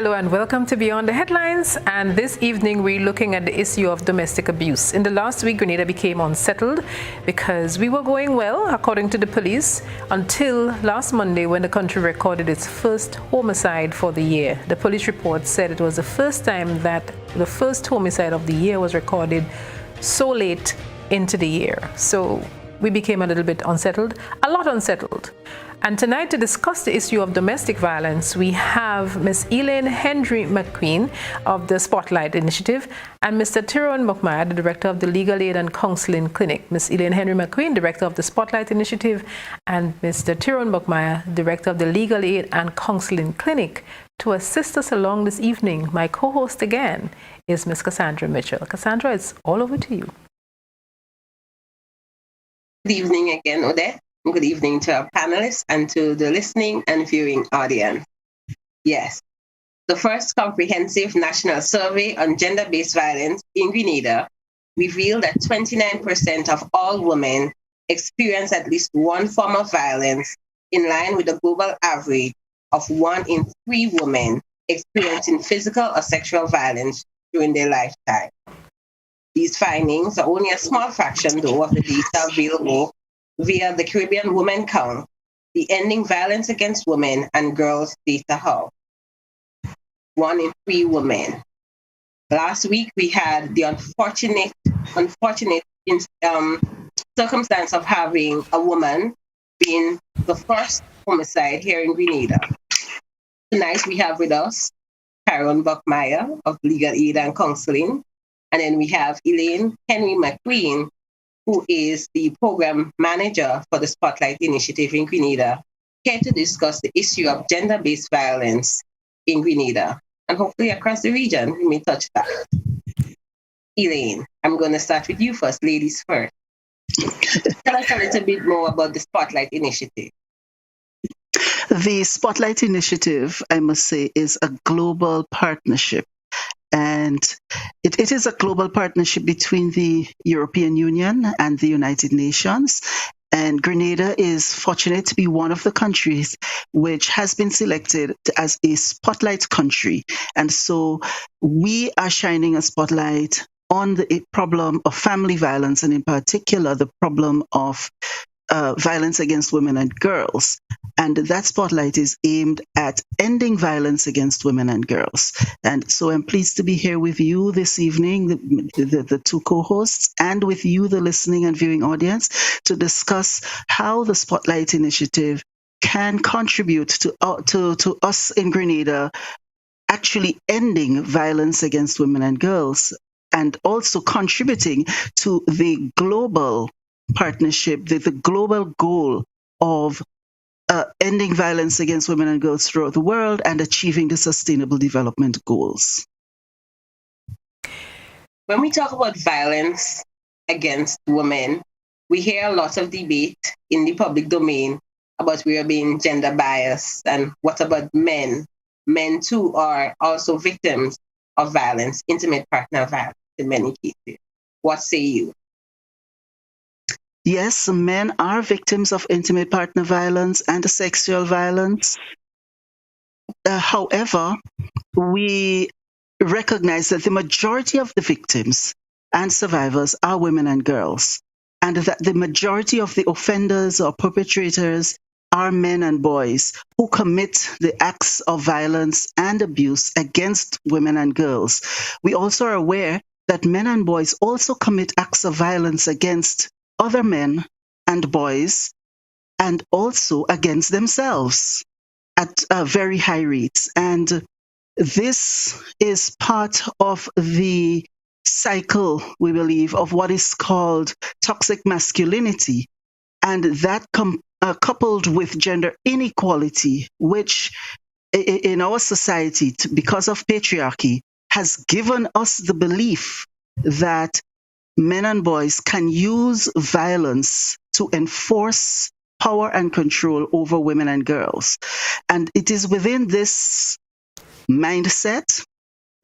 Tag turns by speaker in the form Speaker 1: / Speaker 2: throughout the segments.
Speaker 1: Hello and welcome to Beyond the Headlines. And this evening we're looking at the issue of domestic abuse. In the last week, Grenada became unsettled because we were going well, according to the police, until last Monday when the country recorded its first homicide for the year. The police report said it was the first time that the first homicide of the year was recorded so late into the year. So we became a little bit unsettled, a lot unsettled. And tonight, to discuss the issue of domestic violence, we have Ms. Elaine Henry McQueen of the Spotlight Initiative and Mr. Tyrone Buckmire, the Director of the Legal Aid and Counselling Clinic. Ms. Elaine Henry McQueen, Director of the Spotlight Initiative, and Mr. Tyrone Buckmire, Director of the Legal Aid and Counselling Clinic. To assist us along this evening, my co-host again is Ms. Cassandra Mitchell. Cassandra, it's all over to you.
Speaker 2: Good evening again, Odette. Good evening to our panelists and to the listening and viewing audience. Yes, the first comprehensive national survey on gender-based violence in Grenada revealed that 29% of all women experience at least one form of violence, in line with the global average of 1 in 3 women experiencing physical or sexual violence during their lifetime. These findings are only a small fraction, though, of the data available via the Caribbean Women Count, the Ending Violence Against Women and Girls Data Hub. 1 in 3 women. Last week, we had the unfortunate circumstance of having a woman being the first homicide here in Grenada. Tonight, we have with us Tyrone Buckmire of Legal Aid and Counselling, and then we have Elaine Henry McQueen, who is the program manager for the Spotlight Initiative in Grenada, here to discuss the issue of gender-based violence in Grenada, and hopefully across the region, we may touch that. Elaine, I'm going to start with you first, ladies first. Tell us a little bit more about the Spotlight Initiative.
Speaker 3: The Spotlight Initiative, I must say, is a global partnership. And it is a global partnership between the European Union and the United Nations. And Grenada is fortunate to be one of the countries which has been selected as a spotlight country. And so we are shining a spotlight on the problem of family violence, and in particular, the problem of violence against women and girls. And that spotlight is aimed at ending violence against women and girls. And so I'm pleased to be here with you this evening, the two co-hosts, and with you, the listening and viewing audience, to discuss how the Spotlight Initiative can contribute to us in Grenada actually ending violence against women and girls, and also contributing to the global partnership, the global goal of ending violence against women and girls throughout the world and achieving the Sustainable Development Goals.
Speaker 2: When we talk about violence against women, we hear a lot of debate in the public domain about we are being gender biased, and what about men? Men too are also victims of violence, intimate partner violence in many cases. What say you?
Speaker 3: Yes, men are victims of intimate partner violence and sexual violence. However, we recognize that the majority of the victims and survivors are women and girls, and that the majority of the offenders or perpetrators are men and boys who commit the acts of violence and abuse against women and girls. We also are aware that men and boys also commit acts of violence against other men and boys, and also against themselves at very high rates. And this is part of the cycle, we believe, of what is called toxic masculinity. And that coupled with gender inequality, which in our society, because of patriarchy, has given us the belief that men and boys can use violence to enforce power and control over women and girls. And it is within this mindset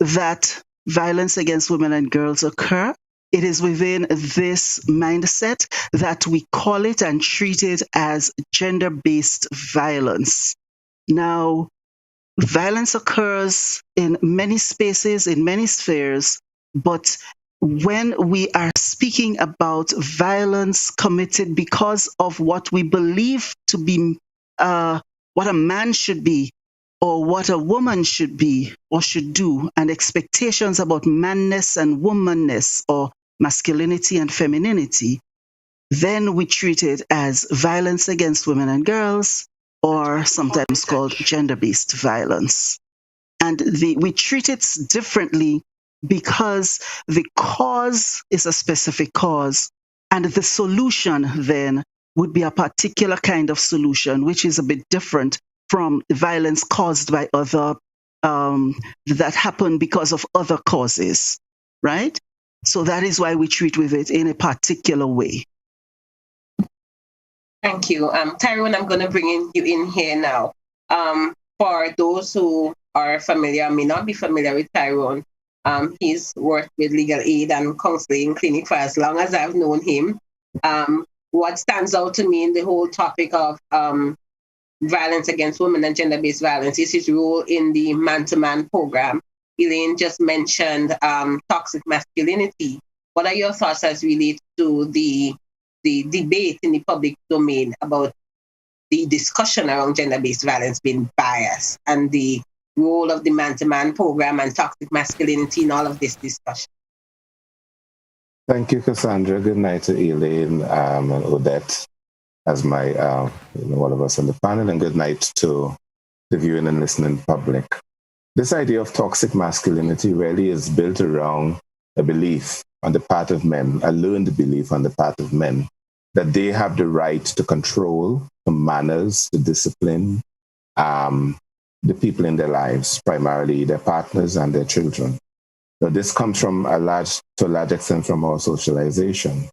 Speaker 3: that violence against women and girls occur. It is within this mindset that we call it and treat it as gender-based violence. Now, violence occurs in many spaces, in many spheres, but when we are speaking about violence committed because of what we believe to be what a man should be, or what a woman should be or should do, and expectations about manness and womanness, or masculinity and femininity, then we treat it as violence against women and girls, or sometimes called gender-based violence. And we treat it differently because the cause is a specific cause, and the solution then would be a particular kind of solution, which is a bit different from violence caused by other, that happen because of other causes, right? So that is why we treat with it in a particular way.
Speaker 2: Thank you. Tyrone, I'm going to bring you in here now. For those who are familiar, may not be familiar with Tyrone, he's worked with legal aid and counseling clinic for as long as I've known him. What stands out to me in the whole topic of violence against women and gender-based violence is his role in the man-to-man program. Elaine just mentioned toxic masculinity. What are your thoughts as relates to the debate in the public domain about the discussion around gender-based violence being biased, and the role of the man-to-man program and toxic masculinity in all of this discussion?
Speaker 4: Thank you, Cassandra. Good night to Elaine and Odette as my all of us on the panel, and good night to the viewing and listening public. This idea of toxic masculinity really is built around a belief on the part of men, a learned belief on the part of men, that they have the right to control, to manners, to discipline the people in their lives, primarily their partners and their children. So this comes from to a large extent from our socialization.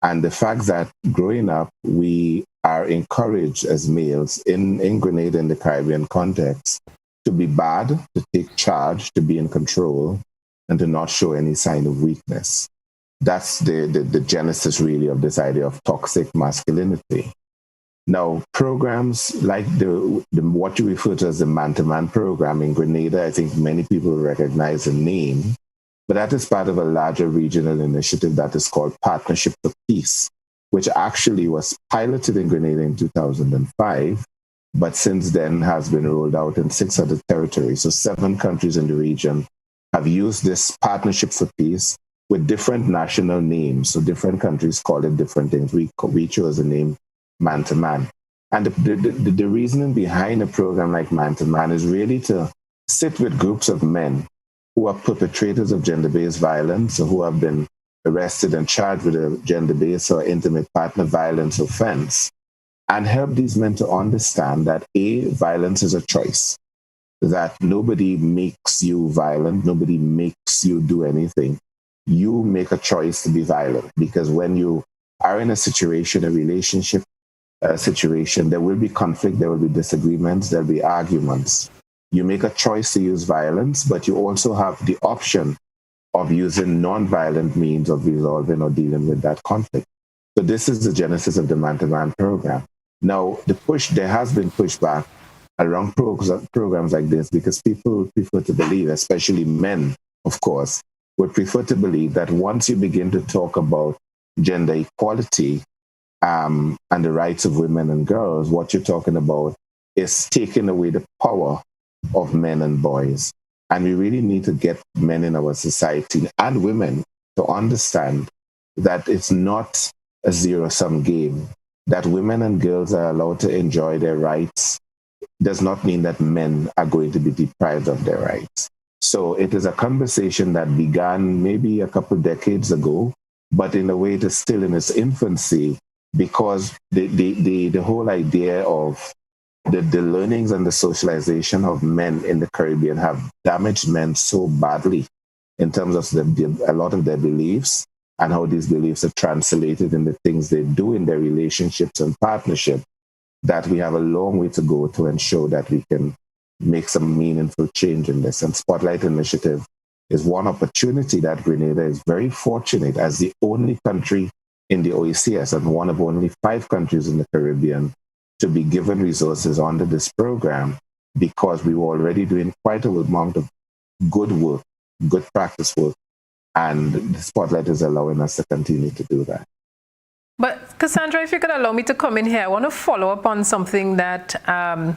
Speaker 4: And the fact that growing up, we are encouraged as males in Grenada, in the Caribbean context, to be bad, to take charge, to be in control, and to not show any sign of weakness. That's the genesis, really, of this idea of toxic masculinity. Now, programs like what you refer to as the man-to-man program in Grenada, I think many people recognize the name, but that is part of a larger regional initiative that is called Partnership for Peace, which actually was piloted in Grenada in 2005, but since then has been rolled out in 6 other territories. So 7 countries in the region have used this Partnership for Peace with different national names. So different countries call it different things. We chose the name Man-to-Man. And the reasoning behind a program like Man-to-Man is really to sit with groups of men who are perpetrators of gender-based violence, or who have been arrested and charged with a gender-based or intimate partner violence offense, and help these men to understand that violence is a choice, that nobody makes you violent, nobody makes you do anything. You make a choice to be violent, because when you are in a situation, a relationship situation, there will be conflict, there will be disagreements, there will be arguments. You make a choice to use violence, but you also have the option of using non-violent means of resolving or dealing with that conflict. So this is the genesis of the Man-to-Man program. Now, there has been pushback around programs like this, because people prefer to believe, especially men, of course, would prefer to believe that once you begin to talk about gender equality and the rights of women and girls, what you're talking about is taking away the power of men and boys. And we really need to get men in our society and women to understand that it's not a zero-sum game, that women and girls are allowed to enjoy their rights does not mean that men are going to be deprived of their rights. So it is a conversation that began maybe a couple decades ago, but in a way it is still in its infancy, because the whole idea of the learnings and the socialization of men in the Caribbean have damaged men so badly in terms of a lot of their beliefs, and how these beliefs are translated in the things they do in their relationships and partnership, that we have a long way to go to ensure that we can make some meaningful change in this. And Spotlight Initiative is one opportunity that Grenada is very fortunate, as the only country in the OECS and one of only 5 countries in the Caribbean to be given resources under this program, because we were already doing quite a amount of good work, good practice work, and the spotlight is allowing us to continue to do that.
Speaker 1: But Cassandra, if you could allow me to come in here, I want to follow up on something that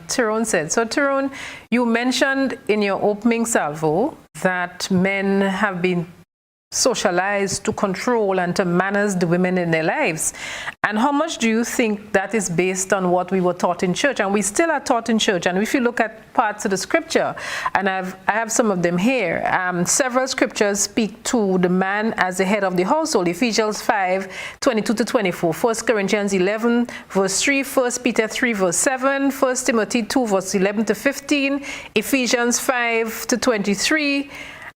Speaker 1: Tyrone said. So Tyrone, you mentioned in your opening salvo that men have been socialized to control and to manage the women in their lives. And how much do you think that is based on what we were taught in church? And we still are taught in church. And if you look at parts of the scripture, and I have some of them here, several scriptures speak to the man as the head of the household. Ephesians 5:22-24, 1 Corinthians 11, verse 3, 1 Peter 3, verse 7, 1 Timothy 2, verse 11-15, Ephesians 5-23,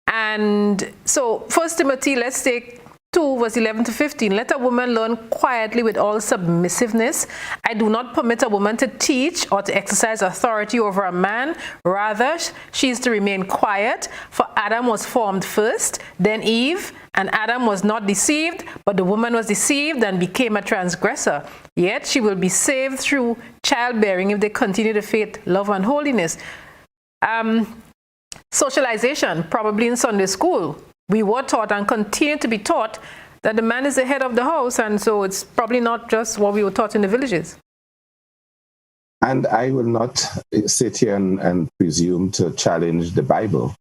Speaker 1: and so 1 Timothy, let's take 2, verse 11-15. Let a woman learn quietly with all submissiveness. I do not permit a woman to teach or to exercise authority over a man. Rather, she is to remain quiet. For Adam was formed first, then Eve. And Adam was not deceived, but the woman was deceived and became a transgressor. Yet she will be saved through childbearing if they continue the faith, love, and holiness. Socialization, probably in Sunday school, we were taught and continue to be taught that the man is the head of the house, and so it's probably not just what we were taught in the villages.
Speaker 4: And I will not sit here and presume to challenge the Bible,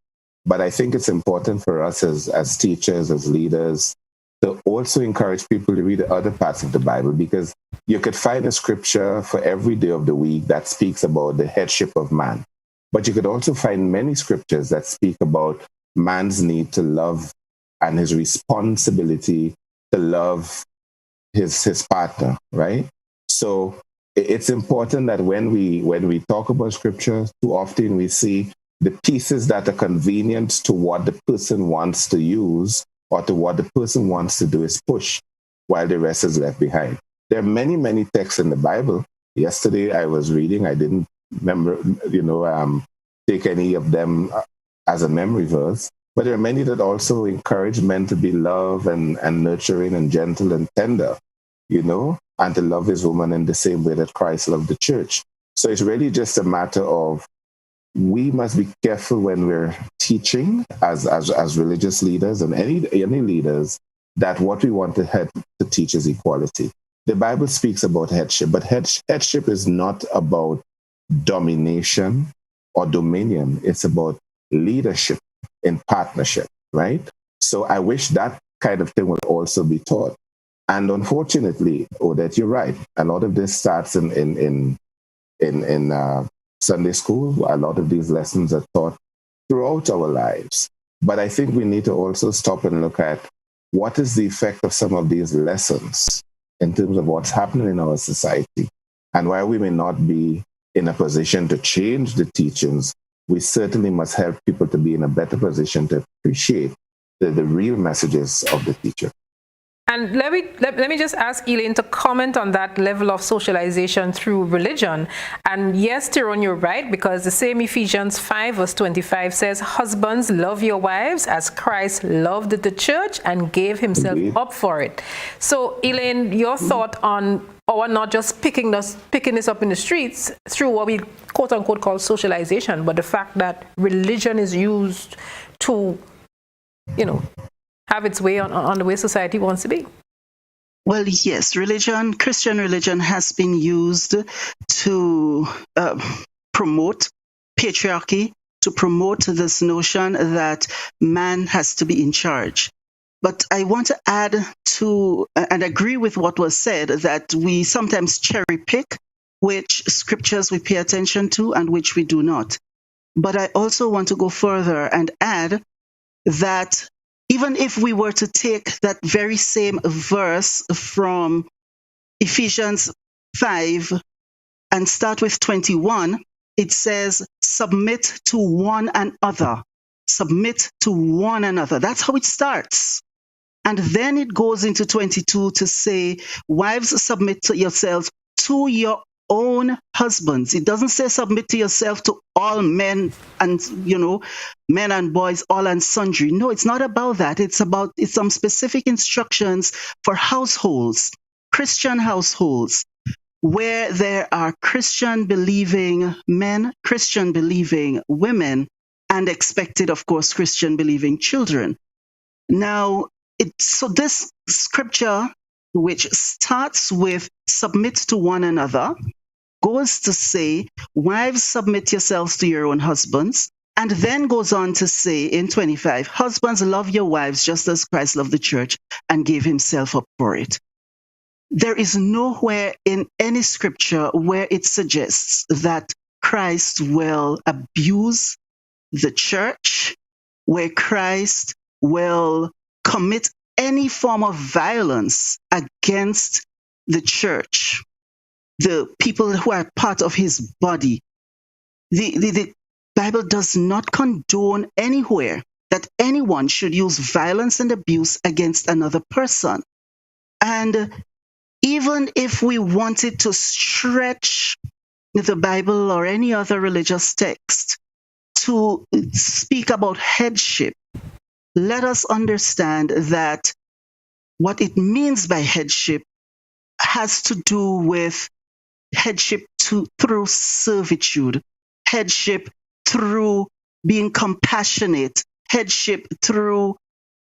Speaker 4: but I think it's important for us as teachers, as leaders, to also encourage people to read the other parts of the Bible, because you could find a scripture for every day of the week that speaks about the headship of man. But you could also find many scriptures that speak about man's need to love and his responsibility to love his partner, right? So it's important that when we talk about scripture, too often we see the pieces that are convenient to what the person wants to use or to what the person wants to do is push, while the rest is left behind. There are many, many texts in the Bible. Yesterday I was reading, I didn't remember, take any of them as a memory verse, but there are many that also encourage men to be love and nurturing and gentle and tender, and to love his woman in the same way that Christ loved the church. So it's really just a matter of, we must be careful when we're teaching as religious leaders and any leaders, that what we want to teach is equality. The Bible speaks about headship, but headship is not about domination or dominion. It's about leadership in partnership, right? So I wish that kind of thing would also be taught. And unfortunately, Odette, you're right. A lot of this starts in Sunday school. A lot of these lessons are taught throughout our lives. But I think we need to also stop and look at what is the effect of some of these lessons in terms of what's happening in our society. And while we may not be in a position to change the teachings, we certainly must help people to be in a better position to appreciate the real messages of the teacher.
Speaker 1: And let me just ask Elaine to comment on that level of socialization through religion. And yes, Tyrone, you're right, because the same Ephesians 5 verse 25 says, husbands, love your wives as Christ loved the church and gave himself up for it. So Elaine, your thought on or not just picking this up in the streets through what we quote unquote call socialization, but the fact that religion is used to, have its way on the way society wants to be.
Speaker 3: Well, yes, Christian religion has been used to promote patriarchy, to promote this notion that man has to be in charge. But I want to add to, and agree with what was said, that we sometimes cherry pick which scriptures we pay attention to and which we do not. But I also want to go further and add that even if we were to take that very same verse from Ephesians 5 and start with 21, it says, submit to one another. Submit to one another. That's how it starts. And then it goes into 22 to say, wives, submit to yourselves to your own husbands. It doesn't say submit to yourself to all men and, men and boys, all and sundry. No, it's not about that. It's some specific instructions for households, Christian households, where there are Christian believing men, Christian believing women, and expected, of course, Christian believing children. Now, so this scripture, which starts with submit to one another, goes to say, wives, submit yourselves to your own husbands, and then goes on to say in 25, husbands, love your wives just as Christ loved the church and gave himself up for it. There is nowhere in any scripture where it suggests that Christ will abuse the church, where Christ will commit any form of violence against the church, the people who are part of his body. The Bible does not condone anywhere that anyone should use violence and abuse against another person. And even if we wanted to stretch the Bible or any other religious text to speak about headship, let us understand that what it means by headship has to do with headship through servitude, headship through being compassionate, headship through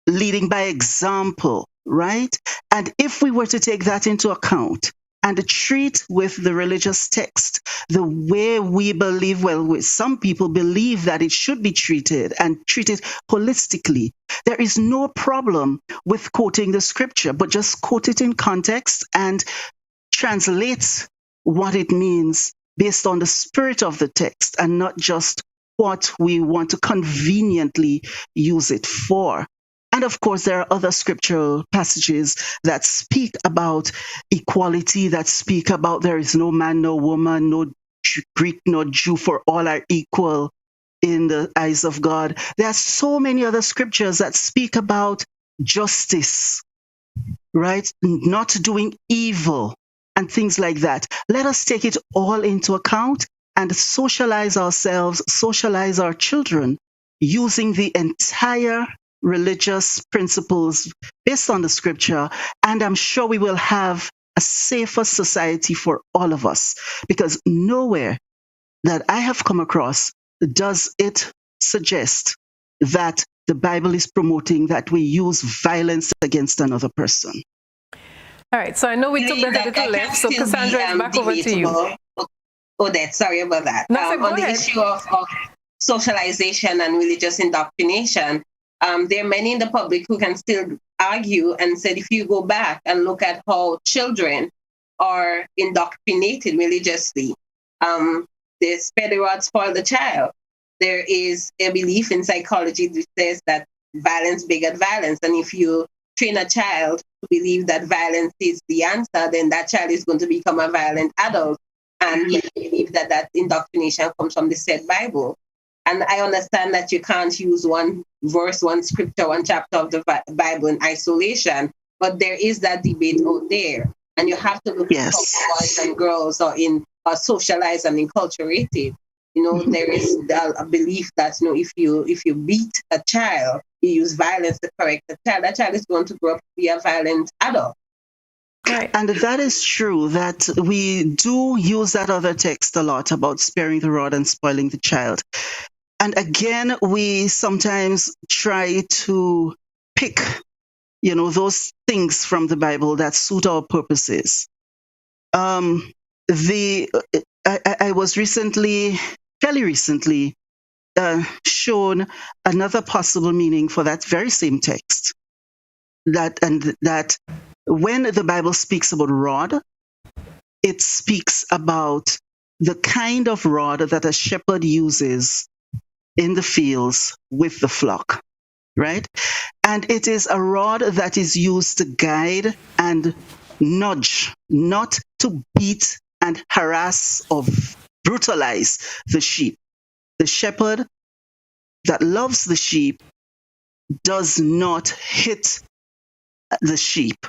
Speaker 3: leading by example, right? And if we were to take that into account and treat with the religious text the way we believe, some people believe that it should be treated and treated holistically, there is no problem with quoting the scripture, but just quote it in context and translate what it means based on the spirit of the text and not just what we want to conveniently use it for. And of course, there are other scriptural passages that speak about equality, that speak about there is no man, no woman, no Greek, no Jew, for all are equal in the eyes of God. There are so many other scriptures that speak about justice, right? Not doing evil and things like that. Let us take it all into account and socialize ourselves, socialize our children using the entire religious principles based on the scripture. And I'm sure we will have a safer society for all of us, because nowhere that I have come across does it suggest that the Bible is promoting that we use violence against another person.
Speaker 1: All right, so I know we took that a little left, so Cassandra, it's back over to you.
Speaker 2: Odette, sorry about that.
Speaker 1: No,
Speaker 2: on the issue of socialization and religious indoctrination, there are many in the public who can still argue and said, if you go back and look at how children are indoctrinated religiously, the spare the rod spoil the child. There is a belief in psychology that says that violence begets violence, and if you train a child to believe that violence is the answer, then that child is going to become a violent adult. And we believe that that indoctrination comes from the said Bible. And I understand that you can't use one verse, one scripture, one chapter of the Bible in isolation, but there is that debate out there. And you have to look at how boys and girls are socialized and enculturated. You know, there is a belief that, you know, if you beat a child, you use violence to correct the child, that child is going to grow up to be a violent adult.
Speaker 3: Right. And that is true, that we do use that other text a lot about sparing the rod and spoiling the child. And again, we sometimes try to pick, you know, those things from the Bible that suit our purposes. I was fairly recently, shown another possible meaning for that very same text. That when the Bible speaks about rod, it speaks about the kind of rod that a shepherd uses in the fields with the flock, right? And it is a rod that is used to guide and nudge, not to beat and harass or brutalize the sheep. The shepherd that loves the sheep does not hit the sheep.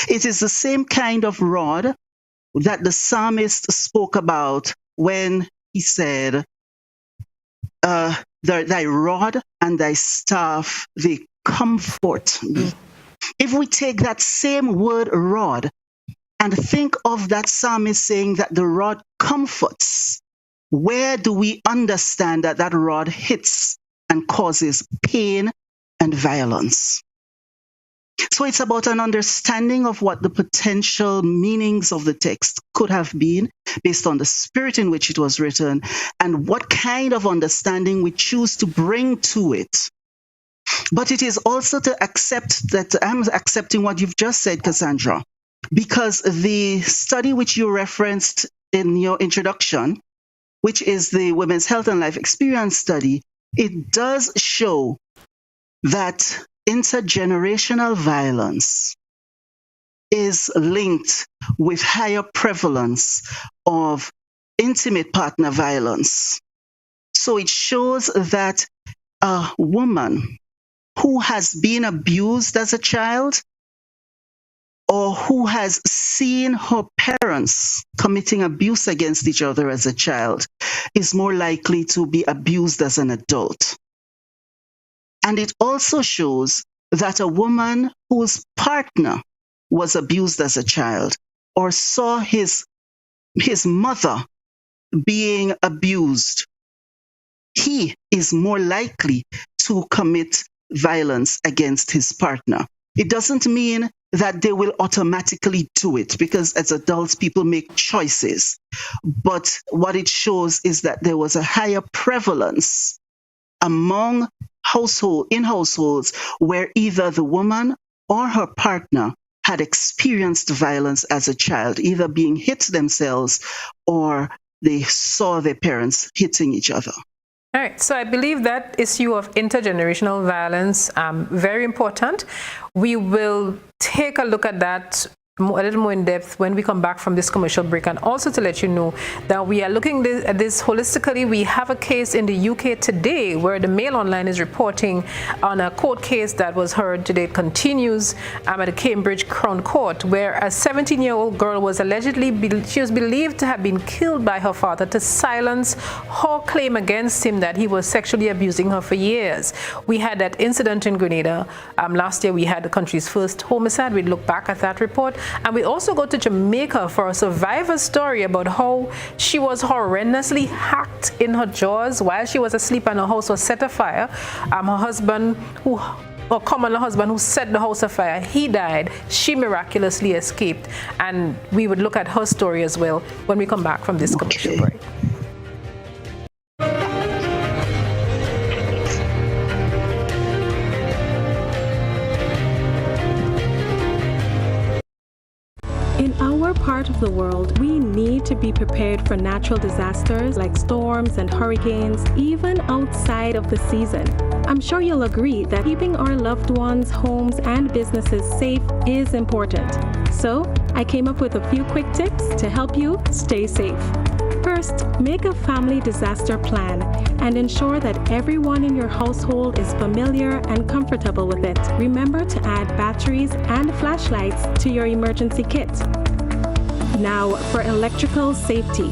Speaker 3: It is the same kind of rod that the psalmist spoke about when he said, thy rod and thy staff, they comfort me. If we take that same word rod And think of that psalmist saying that the rod comforts. Where do we understand that that rod hits and causes pain and violence? So it's about an understanding of what the potential meanings of the text could have been based on the spirit in which it was written and what kind of understanding we choose to bring to it. But it is also to accept that I'm accepting what you've just said, Cassandra, because the study which you referenced in your introduction, which is the Women's Health and Life Experience study, it does show that intergenerational violence is linked with higher prevalence of intimate partner violence. So it shows that a woman who has been abused as a child or who has seen her parents committing abuse against each other as a child is more likely to be abused as an adult. And it also shows that a woman whose partner was abused as a child or saw his mother being abused, he is more likely to commit violence against his partner. It doesn't mean that they will automatically do it, because as adults, people make choices. But what it shows is that there was a higher prevalence among households where either the woman or her partner had experienced violence as a child, either being hit themselves or they saw their parents hitting each other.
Speaker 1: All right, so I believe that issue of intergenerational violence, very important. We will take a look at that a little more in depth when we come back from this commercial break, and also to let you know that we are looking at this holistically. We have a case in the UK today where the Mail Online is reporting on a court case that was heard today. It continues at the Cambridge Crown Court, where a 17-year-old girl was she was believed to have been killed by her father to silence her claim against him that he was sexually abusing her for years. We had that incident in Grenada. Last year we had the country's first homicide. We look back at that report. And we also go to Jamaica for a survivor story about how she was horrendously hacked in her jaws while she was asleep and her house was set afire. Her husband, who set the house afire, he died. She miraculously escaped. And we would look at her story as well when we come back from this commercial break.
Speaker 5: In our part of the world, we need to be prepared for natural disasters like storms and hurricanes, even outside of the season. I'm sure you'll agree that keeping our loved ones, homes, and businesses safe is important. So, I came up with a few quick tips to help you stay safe. First, make a family disaster plan and ensure that everyone in your household is familiar and comfortable with it. Remember to add batteries and flashlights to your emergency kit. Now, for electrical safety.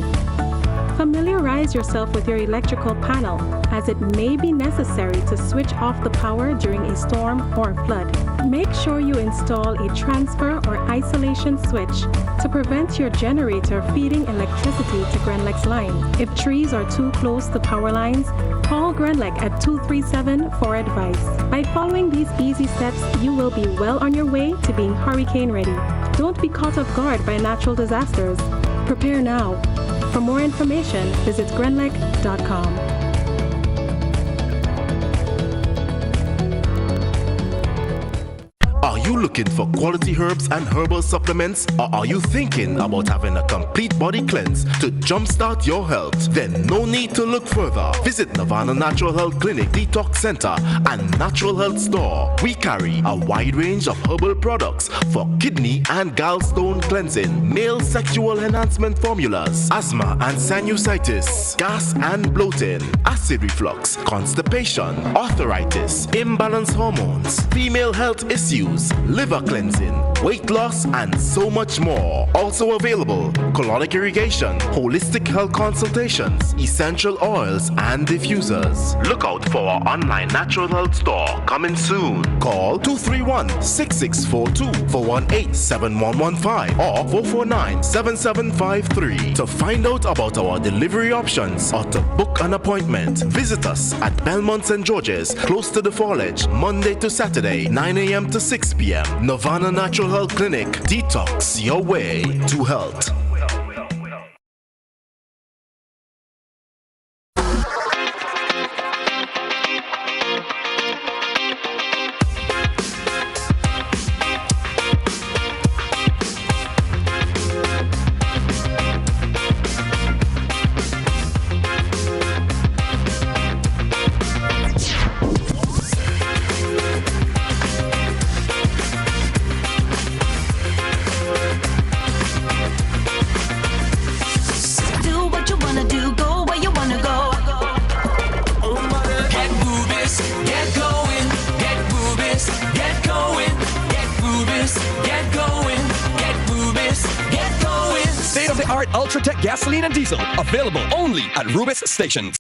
Speaker 5: Familiarize yourself with your electrical panel, as it may be necessary to switch off the power during a storm or flood. Make sure you install a transfer or isolation switch to prevent your generator feeding electricity to Grenlec's line. If trees are too close to power lines, call Grenlec at 237 for advice. By following these easy steps, you will be well on your way to being hurricane ready. Don't be caught off guard by natural disasters. Prepare now. For more information, visit grenlec.com.
Speaker 6: Are you looking for quality herbs and herbal supplements? Or are you thinking about having a complete body cleanse to jumpstart your health? Then no need to look further. Visit Nirvana Natural Health Clinic, Detox Center, and Natural Health Store. We carry a wide range of herbal products for kidney and gallstone cleansing, male sexual enhancement formulas, asthma and sinusitis, gas and bloating, acid reflux, constipation, arthritis, imbalanced hormones, female health issues, liver cleansing, weight loss, and so much more. Also available, colonic irrigation, holistic health consultations, essential oils, and diffusers. Look out for our online natural health store coming soon. Call 231-6642 418-7115 or 449-7753 to find out about our delivery options or to book an appointment. Visit us at Belmont St. George's, close to the Foliage, Monday to Saturday, 9 a.m. to 6 p.m. Nirvana Natural Health Clinic. Detox your way to health.
Speaker 7: Ultratech gasoline and diesel, available only at Rubis stations.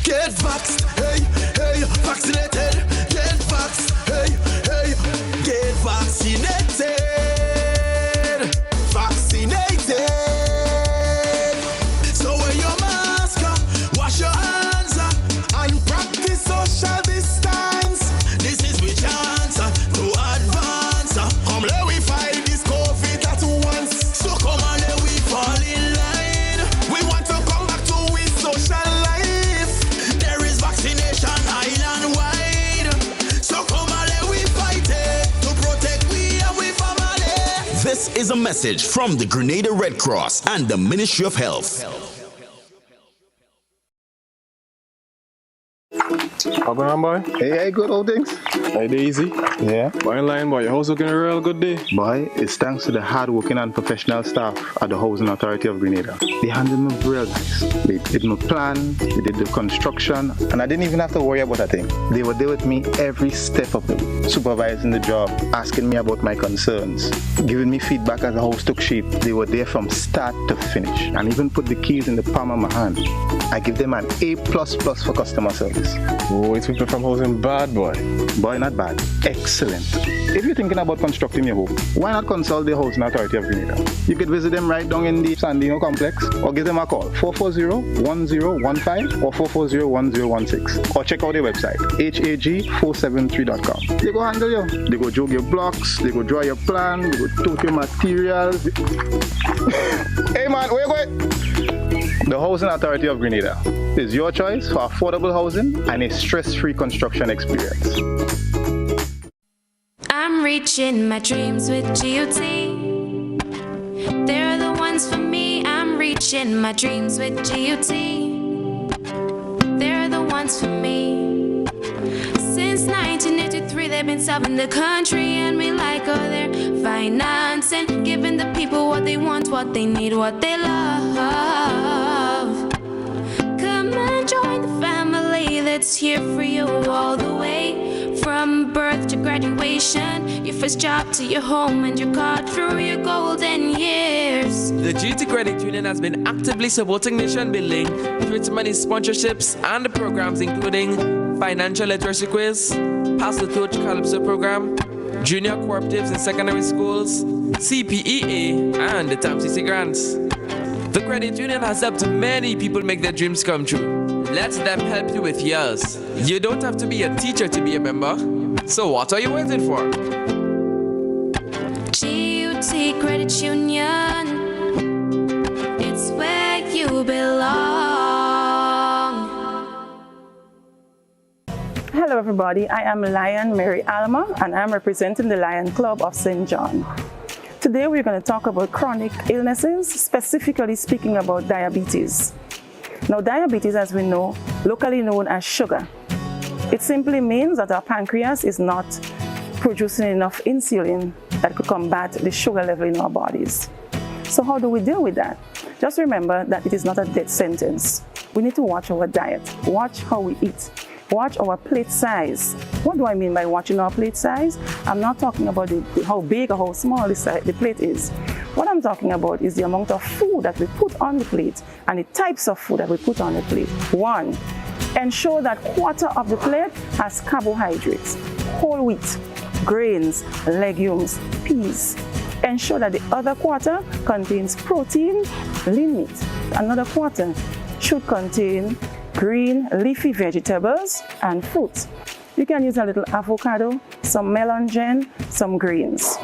Speaker 8: Get vaxxed, hey, hey, vaccinated. Get vaxxed, hey, hey, get vaccinated. Vaccinated. So wear your mask up, wash your hands up, and practice social distance. This is we chance to advance. Come let we fight this COVID at once. So come on, let we fall in line. We want to come back to with social life. There is vaccination island wide. So come on, let we fight it to protect we and we family.
Speaker 9: This is a message from the Grenada Red Cross and the Ministry of Health.
Speaker 10: How going on, boy?
Speaker 11: Hey, good old things.
Speaker 10: Hey, Daisy.
Speaker 11: Yeah.
Speaker 10: Boy, in line, boy. Your house looking a real good day.
Speaker 11: Boy, it's thanks to the hard-working and professional staff at the Housing Authority of Grenada. They handled me real nice. They did my plan, they did the construction, and I didn't even have to worry about a thing. They were there with me every step of the way, supervising the job, asking me about my concerns, giving me feedback as the house took shape. They were there from start to finish, and even put the keys in the palm of my hand. I give them an A++ for customer service.
Speaker 10: Oh, it's people from housing bad, boy.
Speaker 11: Boy, not bad. Excellent. If you're thinking about constructing your home, why not consult the Housing Authority of Grenada? You could visit them right down in the Sandino complex or give them a call, 440-1015 or 440-1016. Or check out their website, hag473.com. They go handle you. They go jog your blocks, they go draw your plan, they go tote your materials. Hey man, where you going? The Housing Authority of Grenada is your choice for affordable housing and a stress-free construction experience.
Speaker 12: I'm reaching my dreams with GOT. They're the ones for me. I'm reaching my dreams with GOT. They're the ones for me. Since 1983, they've been serving the country, and we like all their financing, giving the people what they want, what they need, what they love. Come and join the family that's here for you all the way, from birth to graduation, your first job to your home, and your card through your golden years.
Speaker 13: The GT Credit Union has been actively supporting nation building through its many sponsorships and the programs including Financial Literacy Quiz, Pass the Torch Calypso Program, Junior Cooperatives in Secondary Schools, CPEA, and the TAMCC Grants. The credit union has helped many people make their dreams come true. Let them help you with yours. You don't have to be a teacher to be a member. So what are you waiting for?
Speaker 12: GUT Credit Union, it's where you belong.
Speaker 14: Hello everybody, I am Lion Mary Alma and I'm representing the Lion Club of St. John. Today we're going to talk about chronic illnesses, specifically speaking about diabetes. Now diabetes, as we know, locally known as sugar. It simply means that our pancreas is not producing enough insulin that could combat the sugar level in our bodies. So how do we deal with that? Just remember that it is not a death sentence. We need to watch our diet, watch how we eat, Watch our plate size. What do I mean by watching our plate size? I'm not talking about how big or how small the plate is. What I'm talking about is the amount of food that we put on the plate and the types of food that we put on the plate. 1, ensure that quarter of the plate has carbohydrates, whole wheat, grains, legumes, peas. Ensure that the other quarter contains protein, lean meat. Another quarter should contain green leafy vegetables and fruits. You can use a little avocado, some melon jam, some greens.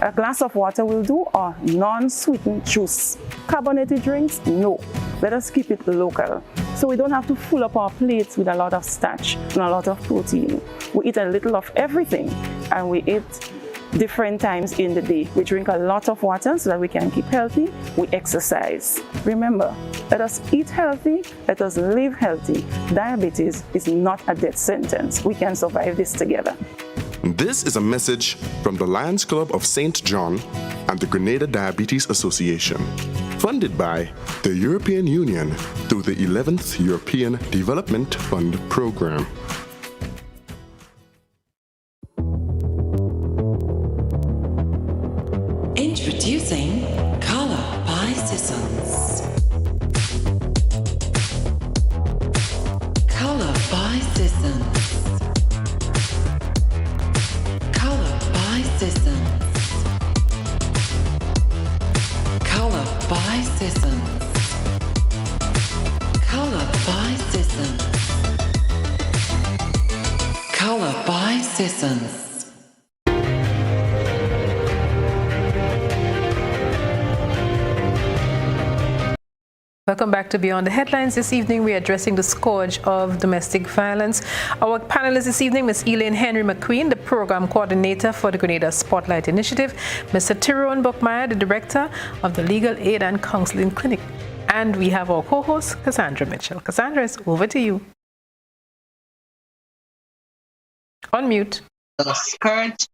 Speaker 14: A glass of water will do, or non-sweetened juice. Carbonated drinks, no. Let us keep it local. So we don't have to fill up our plates with a lot of starch and a lot of protein. We eat a little of everything, and we eat different times in the day. We drink a lot of water so that we can keep healthy. We exercise. Remember, let us eat healthy, let us live healthy. Diabetes is not a death sentence. We can survive this together.
Speaker 6: This is a message from the Lions Club of St. John and the Grenada Diabetes Association, funded by the European Union through the 11th European Development Fund Program.
Speaker 15: Introducing Color by Sissons. Color by Sissons. Color by Sissons. Color by Sissons. Color by Sissons. Color by Sissons.
Speaker 1: Welcome back to Beyond the Headlines. This evening we are addressing the scourge of domestic violence. Our panelists this evening, Ms. Elaine Henry McQueen, the Program Coordinator for the Grenada Spotlight Initiative, Mr. Tyrone Buckmire, the Director of the Legal Aid and Counselling Clinic. And we have our co-host, Cassandra Mitchell. Cassandra, it's over to you. Unmute.
Speaker 2: The scourge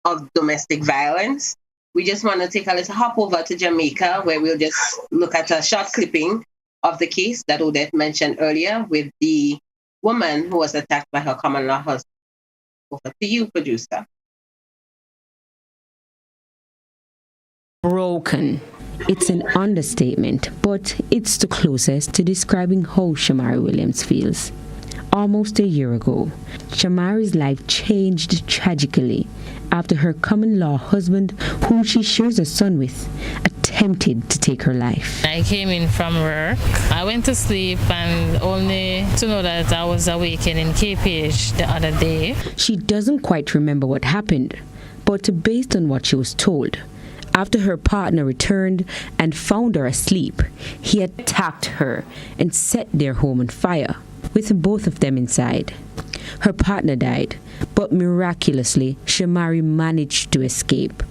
Speaker 2: of domestic violence. We just want to take a little hop over to Jamaica, where we'll just look at a short clipping of the case that Odette mentioned earlier with the woman who was attacked by her common law husband. Over to you, producer.
Speaker 16: Broken. It's an understatement, but it's the closest to describing how Shamari Williams feels. Almost a year ago, Shamari's life changed tragically after her common-law husband, whom she shares a son with, attempted to take her life.
Speaker 17: I came in from work. I went to sleep and only to know that I was awakened in KPH the other day.
Speaker 16: She doesn't quite remember what happened, but based on what she was told, after her partner returned and found her asleep, he attacked her and set their home on fire, with both of them inside. Her partner died, but miraculously, Shamari managed to escape,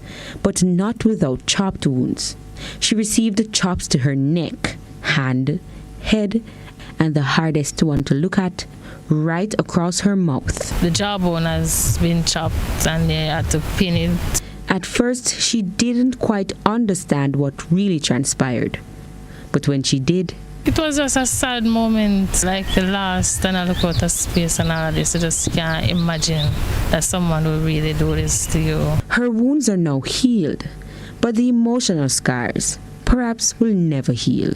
Speaker 16: but not without chopped wounds. She received chops to her neck, hand, head, and the hardest one to look at, right across her mouth.
Speaker 17: The jawbone has been chopped and they had to pin it.
Speaker 16: At first, she didn't quite understand what really transpired, but when she did,
Speaker 17: it was just a sad moment, like the last, and I look out of space and all of this. I just can't imagine that someone will really do this to you.
Speaker 16: Her wounds are now healed, but the emotional scars perhaps will never heal.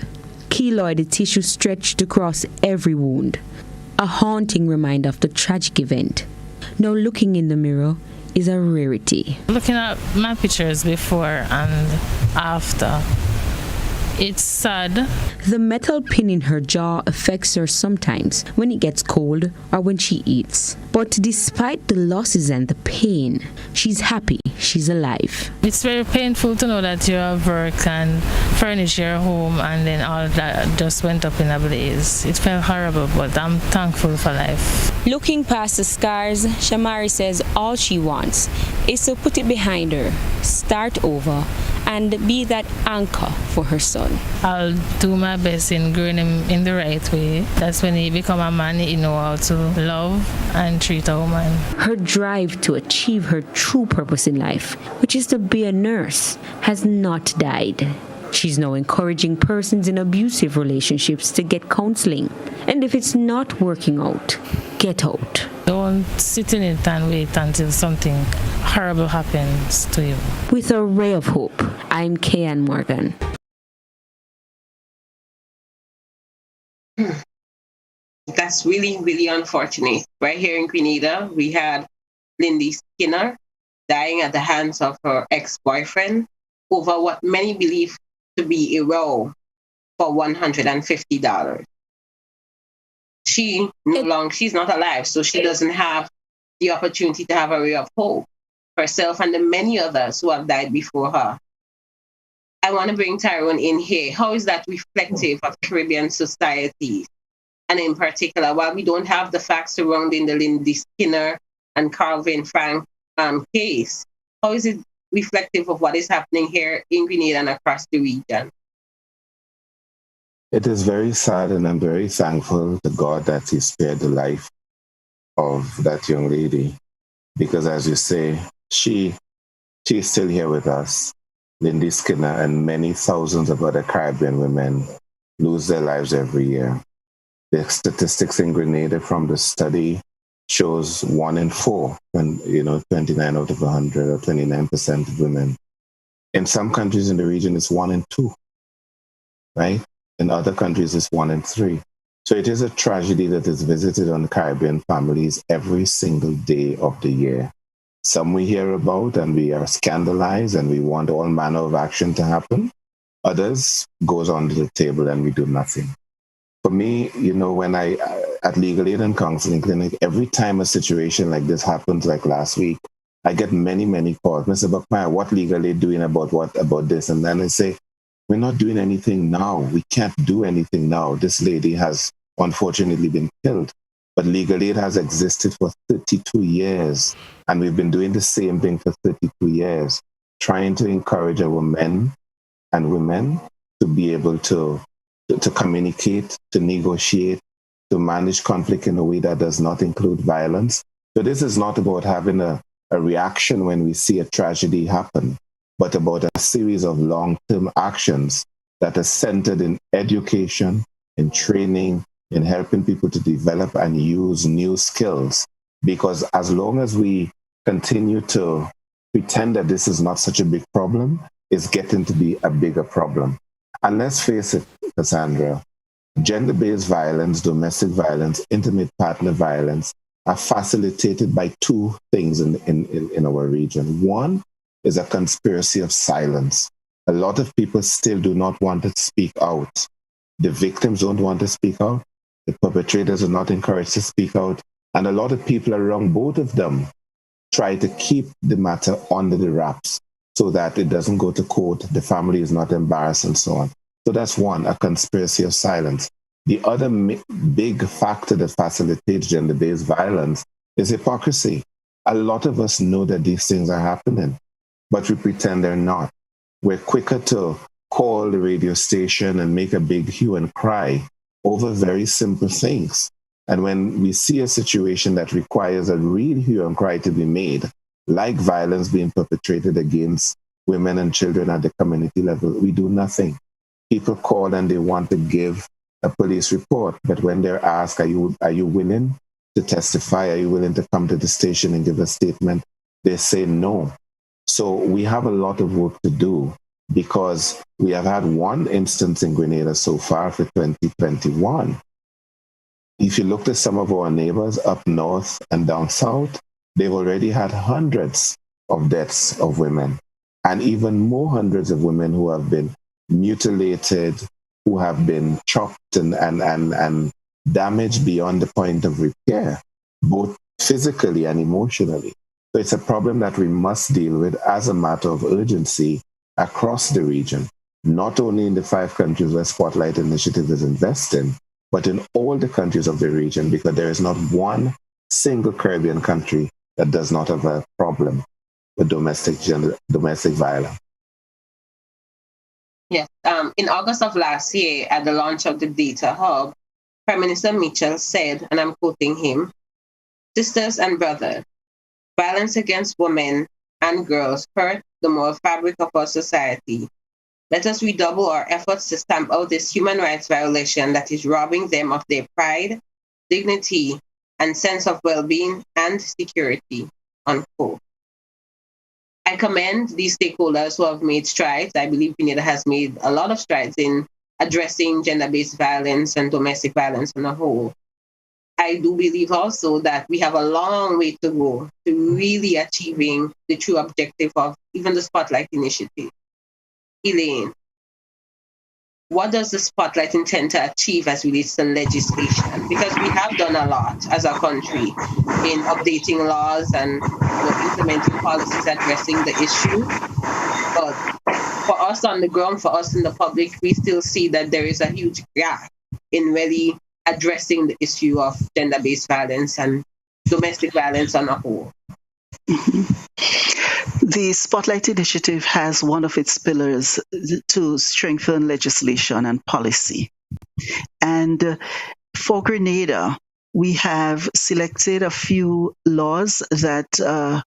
Speaker 16: Keloid tissue stretched across every wound, a haunting reminder of the tragic event. Now looking in the mirror is a rarity.
Speaker 17: Looking at my pictures before and after, it's sad.
Speaker 16: The metal pin in her jaw affects her sometimes when it gets cold or when she eats. But despite the losses and the pain, she's happy she's alive.
Speaker 17: It's very painful to know that you have work and furnish your home and then all that just went up in a blaze. It felt horrible, but I'm thankful for life.
Speaker 16: Looking past the scars, Shamari says all she wants is to put it behind her, start over, and be that anchor for her son.
Speaker 17: I'll do my best in growing him in the right way. That's when he become a man, he know how to love and treat a woman.
Speaker 16: Her drive to achieve her true purpose in life, which is to be a nurse, has not died. She's now encouraging persons in abusive relationships to get counseling. And if it's not working out, get out.
Speaker 17: Don't sit in it and wait until something horrible happens to you.
Speaker 16: With a ray of hope, I'm Kayan Morgan.
Speaker 2: That's really, really unfortunate. Right here in Grenada, we had Lindy Skinner dying at the hands of her ex-boyfriend over what many believe to be a row for $150. She's not alive, so she doesn't have the opportunity to have a ray of hope herself and the many others who have died before her. I want to bring Tyrone in here. How is that reflective of Caribbean society? And in particular, while we don't have the facts surrounding the Lindy Skinner and Calvin Frank case, how is it reflective of what is happening here in Grenada and across the region?
Speaker 4: It is very sad, and I'm very thankful to God that He spared the life of that young lady, because as you say, she is still here with us. Lindy Skinner and many thousands of other Caribbean women lose their lives every year. The statistics in Grenada from the study shows 1 in 4, and 29 out of 100 or 29% of women. In some countries in the region, it's 1 in 2, right? In other countries, it's 1 in 3. So it is a tragedy that is visited on Caribbean families every single day of the year. Some we hear about and we are scandalized and we want all manner of action to happen. Others goes under the table and we do nothing. For me, when I, at Legal Aid and Counselling Clinic, every time a situation like this happens, like last week, I get many, many calls. Mr. Buckmire, what Legal Aid doing about this? And then I say, we're not doing anything now. We can't do anything now. This lady has unfortunately been killed. But Legal Aid has existed for 32 years. And we've been doing the same thing for 32 years, trying to encourage our men and women to be able to communicate, to negotiate, to manage conflict in a way that does not include violence. So this is not about having a reaction when we see a tragedy happen, but about a series of long-term actions that are centered in education, in training, in helping people to develop and use new skills. Because as long as we continue to pretend that this is not such a big problem, it's getting to be a bigger problem. And let's face it, Cassandra, gender-based violence, domestic violence, intimate partner violence are facilitated by 2 things in our region. One is a conspiracy of silence. A lot of people still do not want to speak out. The victims don't want to speak out. The perpetrators are not encouraged to speak out. And a lot of people around both of them try to keep the matter under the wraps so that it doesn't go to court, the family is not embarrassed, and so on. So that's one, a conspiracy of silence. The other big factor that facilitates gender-based violence is hypocrisy. A lot of us know that these things are happening, but we pretend they're not. We're quicker to call the radio station and make a big hue and cry over very simple things. And when we see a situation that requires a real hue and cry to be made, like violence being perpetrated against women and children at the community level, we do nothing. People call and they want to give a police report, but when they're asked, are you willing to testify? Are you willing to come to the station and give a statement? They say no. So we have a lot of work to do, because we have had one instance in Grenada so far for 2021. If you look at some of our neighbors up north and down south, they've already had hundreds of deaths of women, and even more hundreds of women who have been mutilated, who have been chopped and damaged beyond the point of repair, both physically and emotionally. So it's a problem that we must deal with as a matter of urgency across the region, not only in the 5 countries where Spotlight Initiative is investing, but in all the countries of the region, because there is not one single Caribbean country that does not have a problem with domestic violence.
Speaker 2: Yes. In August of last year, at the launch of the Data Hub, Prime Minister Mitchell said, and I'm quoting him, "Sisters and brothers, violence against women and girls hurt the moral fabric of our society. Let us redouble our efforts to stamp out this human rights violation that is robbing them of their pride, dignity, and sense of well-being and security, unquote. I commend these stakeholders who have made strides. I believe Grenada has made a lot of strides in addressing gender-based violence and domestic violence on a whole. I do believe also that we have a long way to go to really achieving the true objective of even the Spotlight Initiative. Elaine, what does the Spotlight intend to achieve as relates to legislation? Because we have done a lot as a country in updating laws and implementing policies addressing the issue. But for us on the ground, for us in the public, we still see that there is a huge gap in really addressing the issue of gender-based violence and domestic violence on a whole.
Speaker 3: The Spotlight Initiative has one of its pillars to strengthen legislation and policy. And for Grenada, we have selected a few laws that are,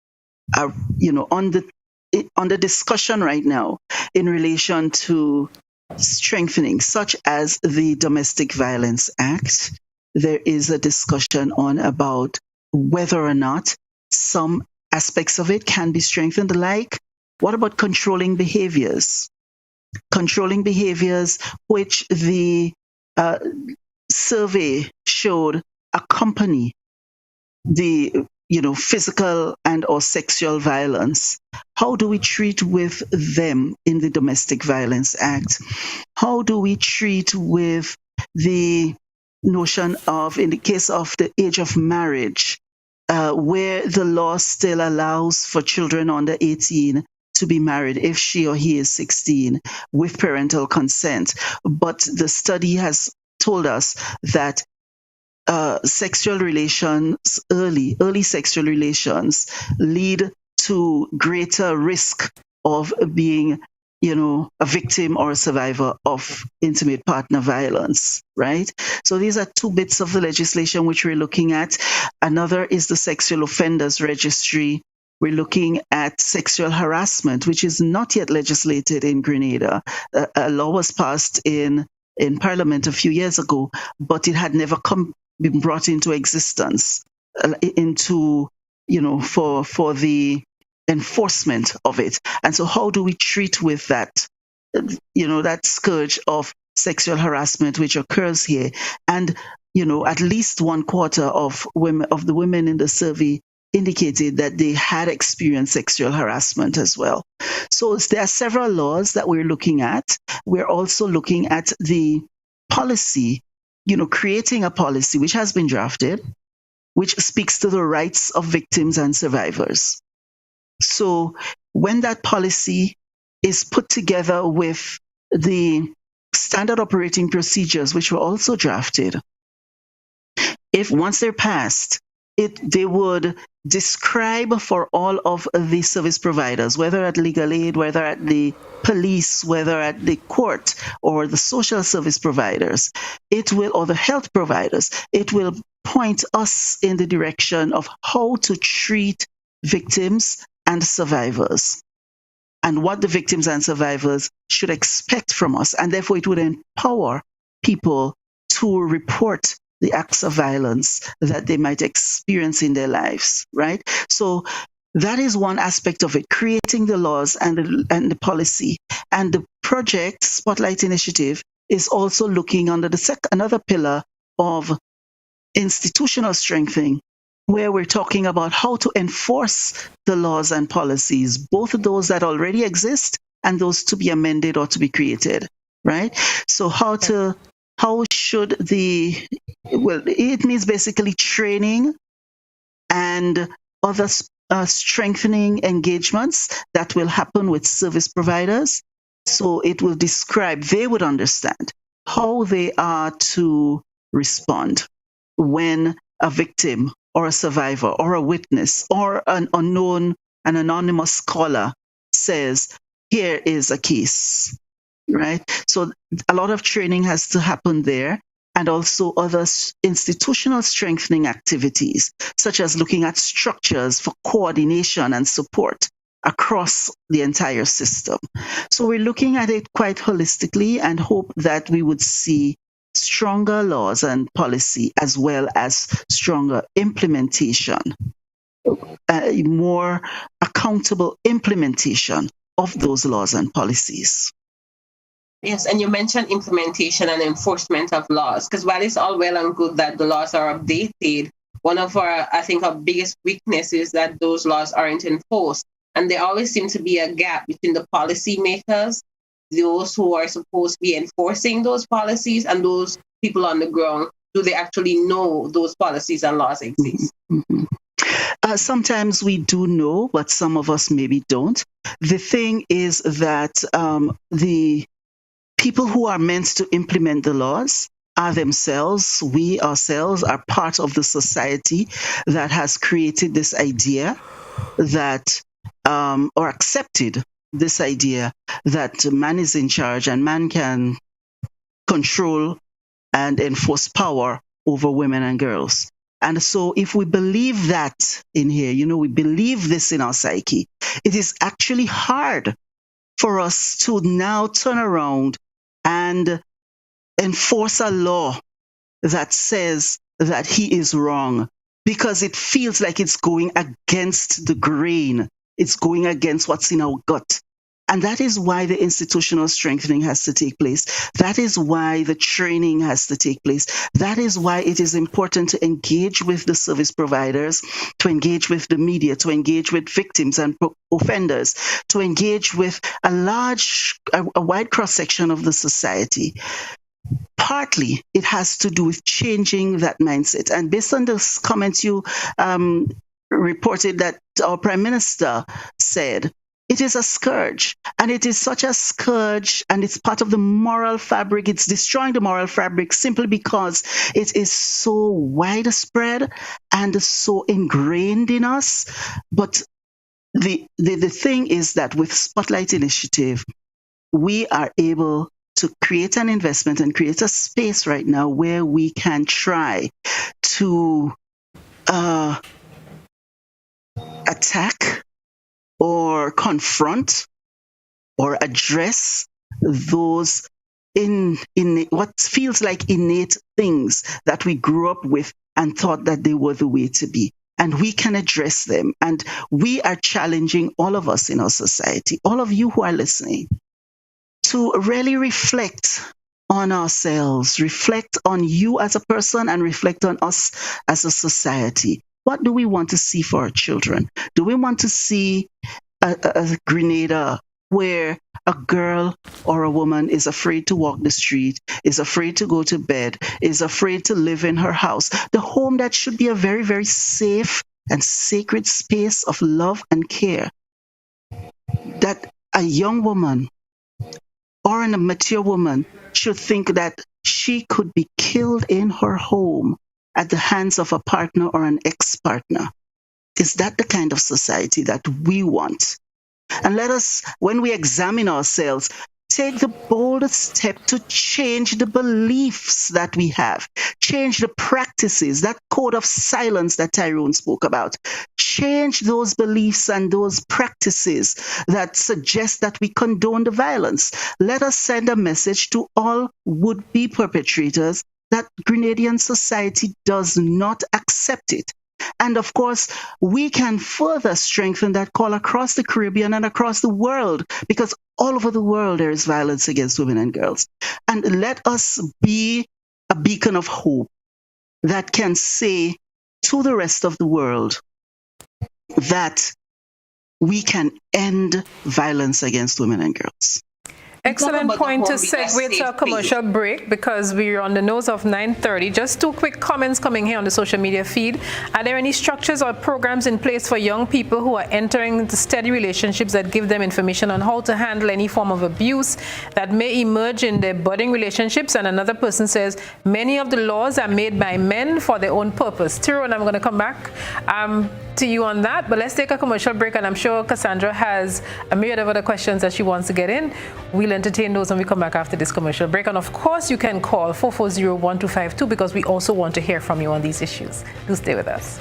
Speaker 3: under discussion right now in relation to strengthening, such as the Domestic Violence Act. There is a discussion on about whether or not some aspects of it can be strengthened. Like, what about controlling behaviors? Controlling behaviors, which the survey showed accompany the physical and or sexual violence. How do we treat with them in the Domestic Violence Act? How do we treat with the notion of, in the case of the age of marriage, where the law still allows for children under 18 to be married if she or he is 16 with parental consent. But the study has told us that sexual relations, early sexual relations lead to greater risk of being, a victim or a survivor of intimate partner violence, right? So these are two bits of the legislation which we're looking at. Another is the Sexual Offenders Registry. We're looking at sexual harassment, which is not yet legislated in Grenada. A law was passed in Parliament a few years ago, but it had never been brought into existence for the enforcement of it. And so how do we treat with that, that scourge of sexual harassment which occurs here? And, at least 1/4 of the women in the survey indicated that they had experienced sexual harassment as well. So there are several laws that we're looking at. We're also looking at the policy, creating a policy which has been drafted, which speaks to the rights of victims and survivors. So when that policy is put together with the standard operating procedures, which were also drafted, if once they're passed, they would describe for all of the service providers, whether at legal aid, whether at the police, whether at the court or the social service providers, or the health providers, it will point us in the direction of how to treat victims and survivors, and what the victims and survivors should expect from us. And therefore, it would empower people to report the acts of violence that they might experience in their lives, right? So that is one aspect of it, creating the laws and the policy. And the project, Spotlight Initiative, is also looking under another pillar of institutional strengthening, where we're talking about how to enforce the laws and policies, both those that already exist and those to be amended or to be created, right? So it means basically training and other strengthening engagements that will happen with service providers. So it will describe, they would understand how they are to respond when a victim or a survivor or a witness or an anonymous caller says, here is a case, right? So a lot of training has to happen there, and also other institutional strengthening activities, such as looking at structures for coordination and support across the entire system. So we're looking at it quite holistically and hope that we would see stronger laws and policy as well as stronger implementation, more accountable implementation of those laws and policies.
Speaker 2: Yes, and you mentioned implementation and enforcement of laws, because while it's all well and good that the laws are updated, one of our biggest weaknesses is that those laws aren't enforced. And there always seems to be a gap between the policymakers, those who are supposed to be enforcing those policies, and those people on the ground. Do they actually know those policies and laws exist?
Speaker 3: Mm-hmm. Sometimes we do know, but some of us maybe don't. The thing is that the people who are meant to implement the laws are themselves, we ourselves are part of the society that has created this idea that, or accepted this idea that man is in charge and man can control and enforce power over women and girls. And so if we believe that in here, we believe this in our psyche, it is actually hard for us to now turn around and enforce a law that says that he is wrong, because it feels like it's going against the grain. It's going against what's in our gut. And that is why the institutional strengthening has to take place. That is why the training has to take place. That is why it is important to engage with the service providers, to engage with the media, to engage with victims and offenders, to engage with a wide cross-section of the society. Partly, it has to do with changing that mindset. And based on the comments you reported that our Prime Minister said, it is a scourge, and it is such a scourge, and it's part of the moral fabric. It's destroying the moral fabric simply because it is so widespread and so ingrained in us. But the thing is that with Spotlight Initiative, we are able to create an investment and create a space right now where we can try to attack or confront or address those in what feels like innate things that we grew up with and thought that they were the way to be. And we can address them. And we are challenging all of us in our society, all of you who are listening, to really reflect on ourselves, reflect on you as a person, and reflect on us as a society. What do we want to see for our children? Do we want to see a Grenada where a girl or a woman is afraid to walk the street, is afraid to go to bed, is afraid to live in her house? The home that should be a very, very safe and sacred space of love and care. That a young woman or a mature woman should think that she could be killed in her home at the hands of a partner or an ex-partner. Is that the kind of society that we want? And let us, when we examine ourselves, take the boldest step to change the beliefs that we have, change the practices, that code of silence that Tyrone spoke about. Change those beliefs and those practices that suggest that we condone the violence. Let us send a message to all would-be perpetrators that Grenadian society does not accept it. And of course, we can further strengthen that call across the Caribbean and across the world, because all over the world there is violence against women and girls. And let us be a beacon of hope that can say to the rest of the world that we can end violence against women and girls.
Speaker 1: Excellent point to segue to a commercial break, because we're on the nose of 9:30. Just two quick comments coming here on the social media feed. Are there any structures or programs in place for young people who are entering into steady relationships that give them information on how to handle any form of abuse that may emerge in their budding relationships? And another person says, many of the laws are made by men for their own purpose. Tyrone, I'm going to come back to you on that, but let's take a commercial break, and I'm sure Cassandra has a myriad of other questions that she wants to get in. We'll entertain those when we come back after this commercial break. And of course, you can call 440-1252 because we also want to hear from you on these issues. Do stay with us.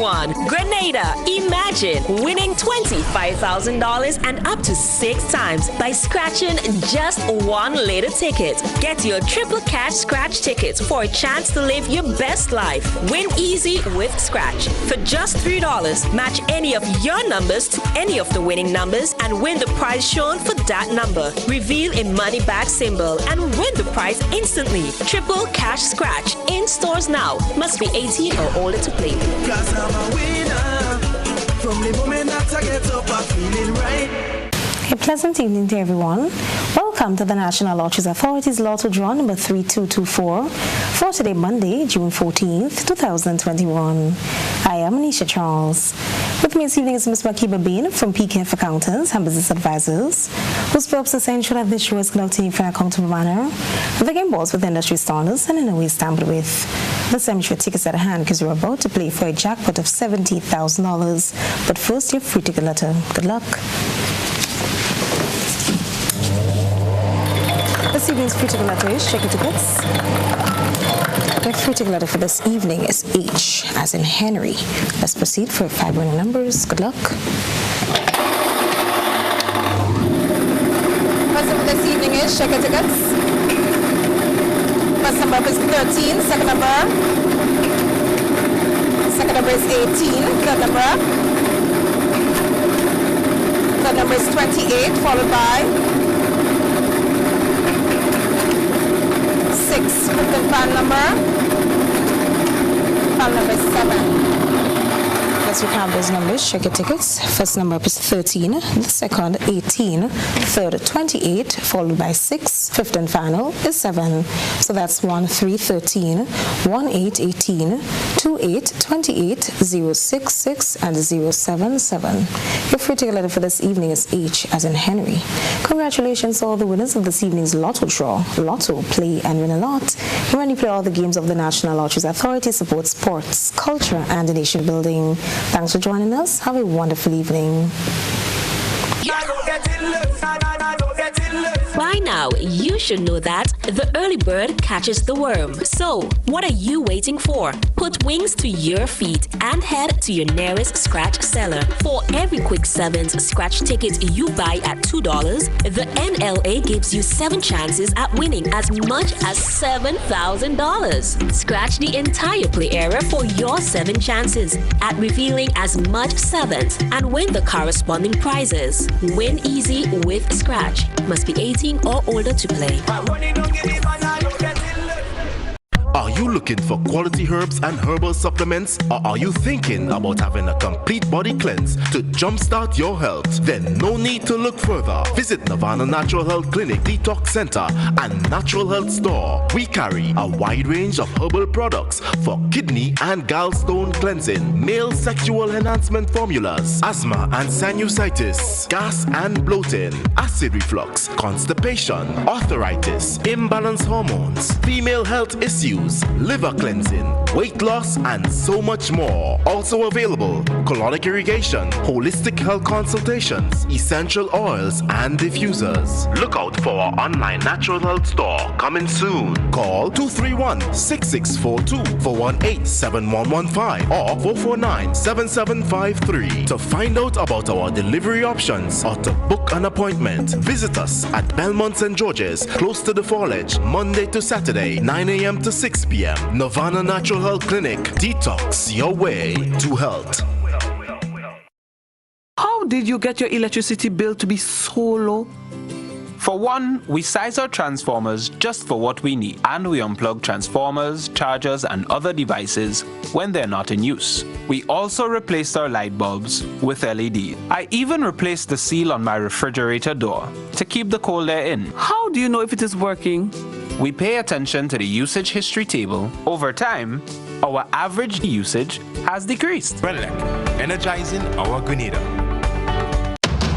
Speaker 18: 2021. Grenada, imagine winning $25,000 and up to 6 times by scratching just one little ticket. Get your triple cash scratch tickets for a chance to live your best life. Win easy with Scratch. For just $3, match any of your numbers to any of the winning numbers and win the prize shown for that number. Reveal a money back symbol and win the prize instantly. Triple cash scratch in stores now. Must be 18 or older to play.
Speaker 8: 'Cause I'm a winner. From the moment that I get up, I'm feeling right.
Speaker 19: A pleasant evening to everyone. Welcome to the National Lotteries Authority's Lotto Draw number 3224 for today, Monday, June 14th, 2021. I am Anisha Charles. With me this evening is Ms. Makiba Bean from PKF Accountants and Business Advisors, whose purpose is to ensure that this show is conducted in an accountable manner, with the game balls with industry standards and in a way stamped with. The cemetery tickets at hand because you're about to play for a jackpot of $70,000. But first, your free ticket letter. Good luck. This evening's free ticket letter is check your tickets. The free ticket letter for this evening is H, as in Henry. Let's proceed for 5 winning numbers. Good luck. First number this evening is check your tickets. First number is 13. Second number is 18. Third number is 28, followed by 6. Fifth and final number is 7. Let's recount those numbers. Check your tickets. First number up is 13, the second 18, third 28, followed by 6. Fifth and final is 7. So that's 1, 3, 13, 1, 8, 18, 2, 8, 28, 0, 6, 6, and 0, 7, 7. Your free ticket letter for this evening is H, as in Henry. Congratulations to all the winners of this evening's Lotto Draw. Lotto, play and win a lot. When you play all the games of the National Lotteries Authority, support sports, culture, and nation building. Thanks for joining us. Have a wonderful evening.
Speaker 18: By now, you should know that the early bird catches the worm. So, what are you waiting for? Put wings to your feet and head to your nearest scratch seller. For every Quick 7's scratch ticket you buy at $2, the NLA gives you 7 chances at winning as much as $7,000. Scratch the entire play area for your 7 chances at revealing as much 7s and win the corresponding prizes. Win easy with Scratch. Must be 18 or older to play.
Speaker 6: Are you looking for quality herbs and herbal supplements? Or are you thinking about having a complete body cleanse to jumpstart your health? Then no need to look further. Visit Nirvana Natural Health Clinic, Detox Center, and Natural Health Store. We carry a wide range of herbal products for kidney and gallstone cleansing, male sexual enhancement formulas, asthma and sinusitis, gas and bloating, acid reflux, constipation, arthritis, imbalanced hormones, female health issues, liver cleansing, weight loss, and so much more. Also available, colonic irrigation, holistic health consultations, essential oils, and diffusers. Look out for our online natural health store coming soon. Call 231-6642 418-7115 or 449-7753 to find out about our delivery options or to book an appointment. Visit us at Belmont St. George's, close to the Fallage, Monday to Saturday, 9 a.m. to 6 p.m. Nirvana Natural Health Clinic. Detox your way to health.
Speaker 20: How did you get your electricity bill to be so low?
Speaker 21: For one, we size our transformers just for what we need, and we unplug transformers, chargers, and other devices when they're not in use. We also replaced our light bulbs with LED. I even replaced the seal on my refrigerator door to keep the cold air in.
Speaker 20: How do you know if it is working?
Speaker 21: We pay attention to the usage history table. Over time, our average usage has decreased.
Speaker 7: Renelec, energizing our Grenada.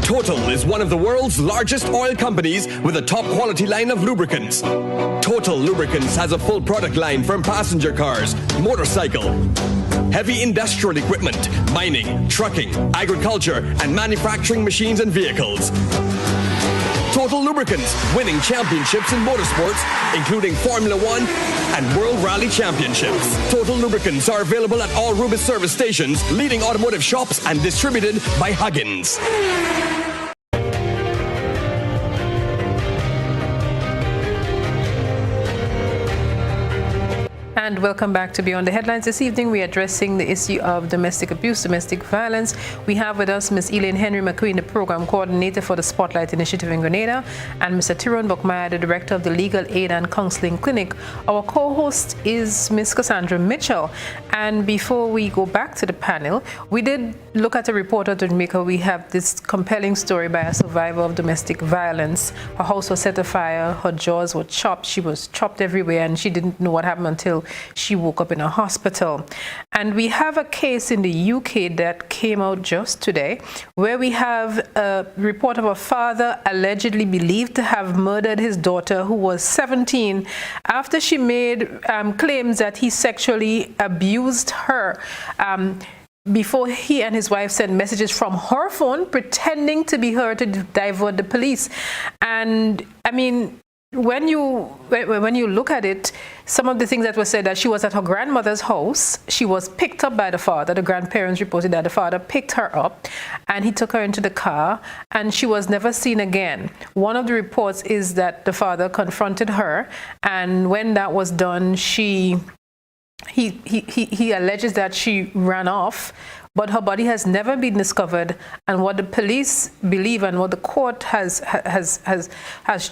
Speaker 22: Total is one of the world's largest oil companies with a top quality line of lubricants. Total Lubricants has a full product line from passenger cars, motorcycle, heavy industrial equipment, mining, trucking, agriculture, and manufacturing machines and vehicles. Total Total Lubricants, winning championships in motorsports, including Formula One and World Rally Championships. Total Lubricants are available at all Rubis service stations, leading automotive shops, and distributed by Huggins.
Speaker 1: And welcome back to Beyond the Headlines. This evening we are addressing the issue of domestic abuse, domestic violence. We have with us Ms. Elaine Henry McQueen, the Program Coordinator for the Spotlight Initiative in Grenada, and Mr. Tyrone Buckmire, the Director of the Legal Aid and Counselling Clinic. Our co-host is Ms. Cassandra Mitchell. And before we go back to the panel, we did look at a report out of Jamaica. We have this compelling story by a survivor of domestic violence. Her house was set afire, her jaws were chopped, she was chopped everywhere, and she didn't know what happened until she woke up in a hospital. And we have a case in the UK that came out just today where we have a report of a father allegedly believed to have murdered his daughter, who was 17, after she made claims that he sexually abused her. Before he and his wife sent messages from her phone pretending to be her to divert the police. And I mean, when you look at it, some of the things that were said, that she was at her grandmother's house, she was picked up by the father. The grandparents reported that the father picked her up and he took her into the car, and she was never seen again. One of the reports is that the father confronted her, and when that was done, he alleges that she ran off, but her body has never been discovered. And what the police believe and what the court has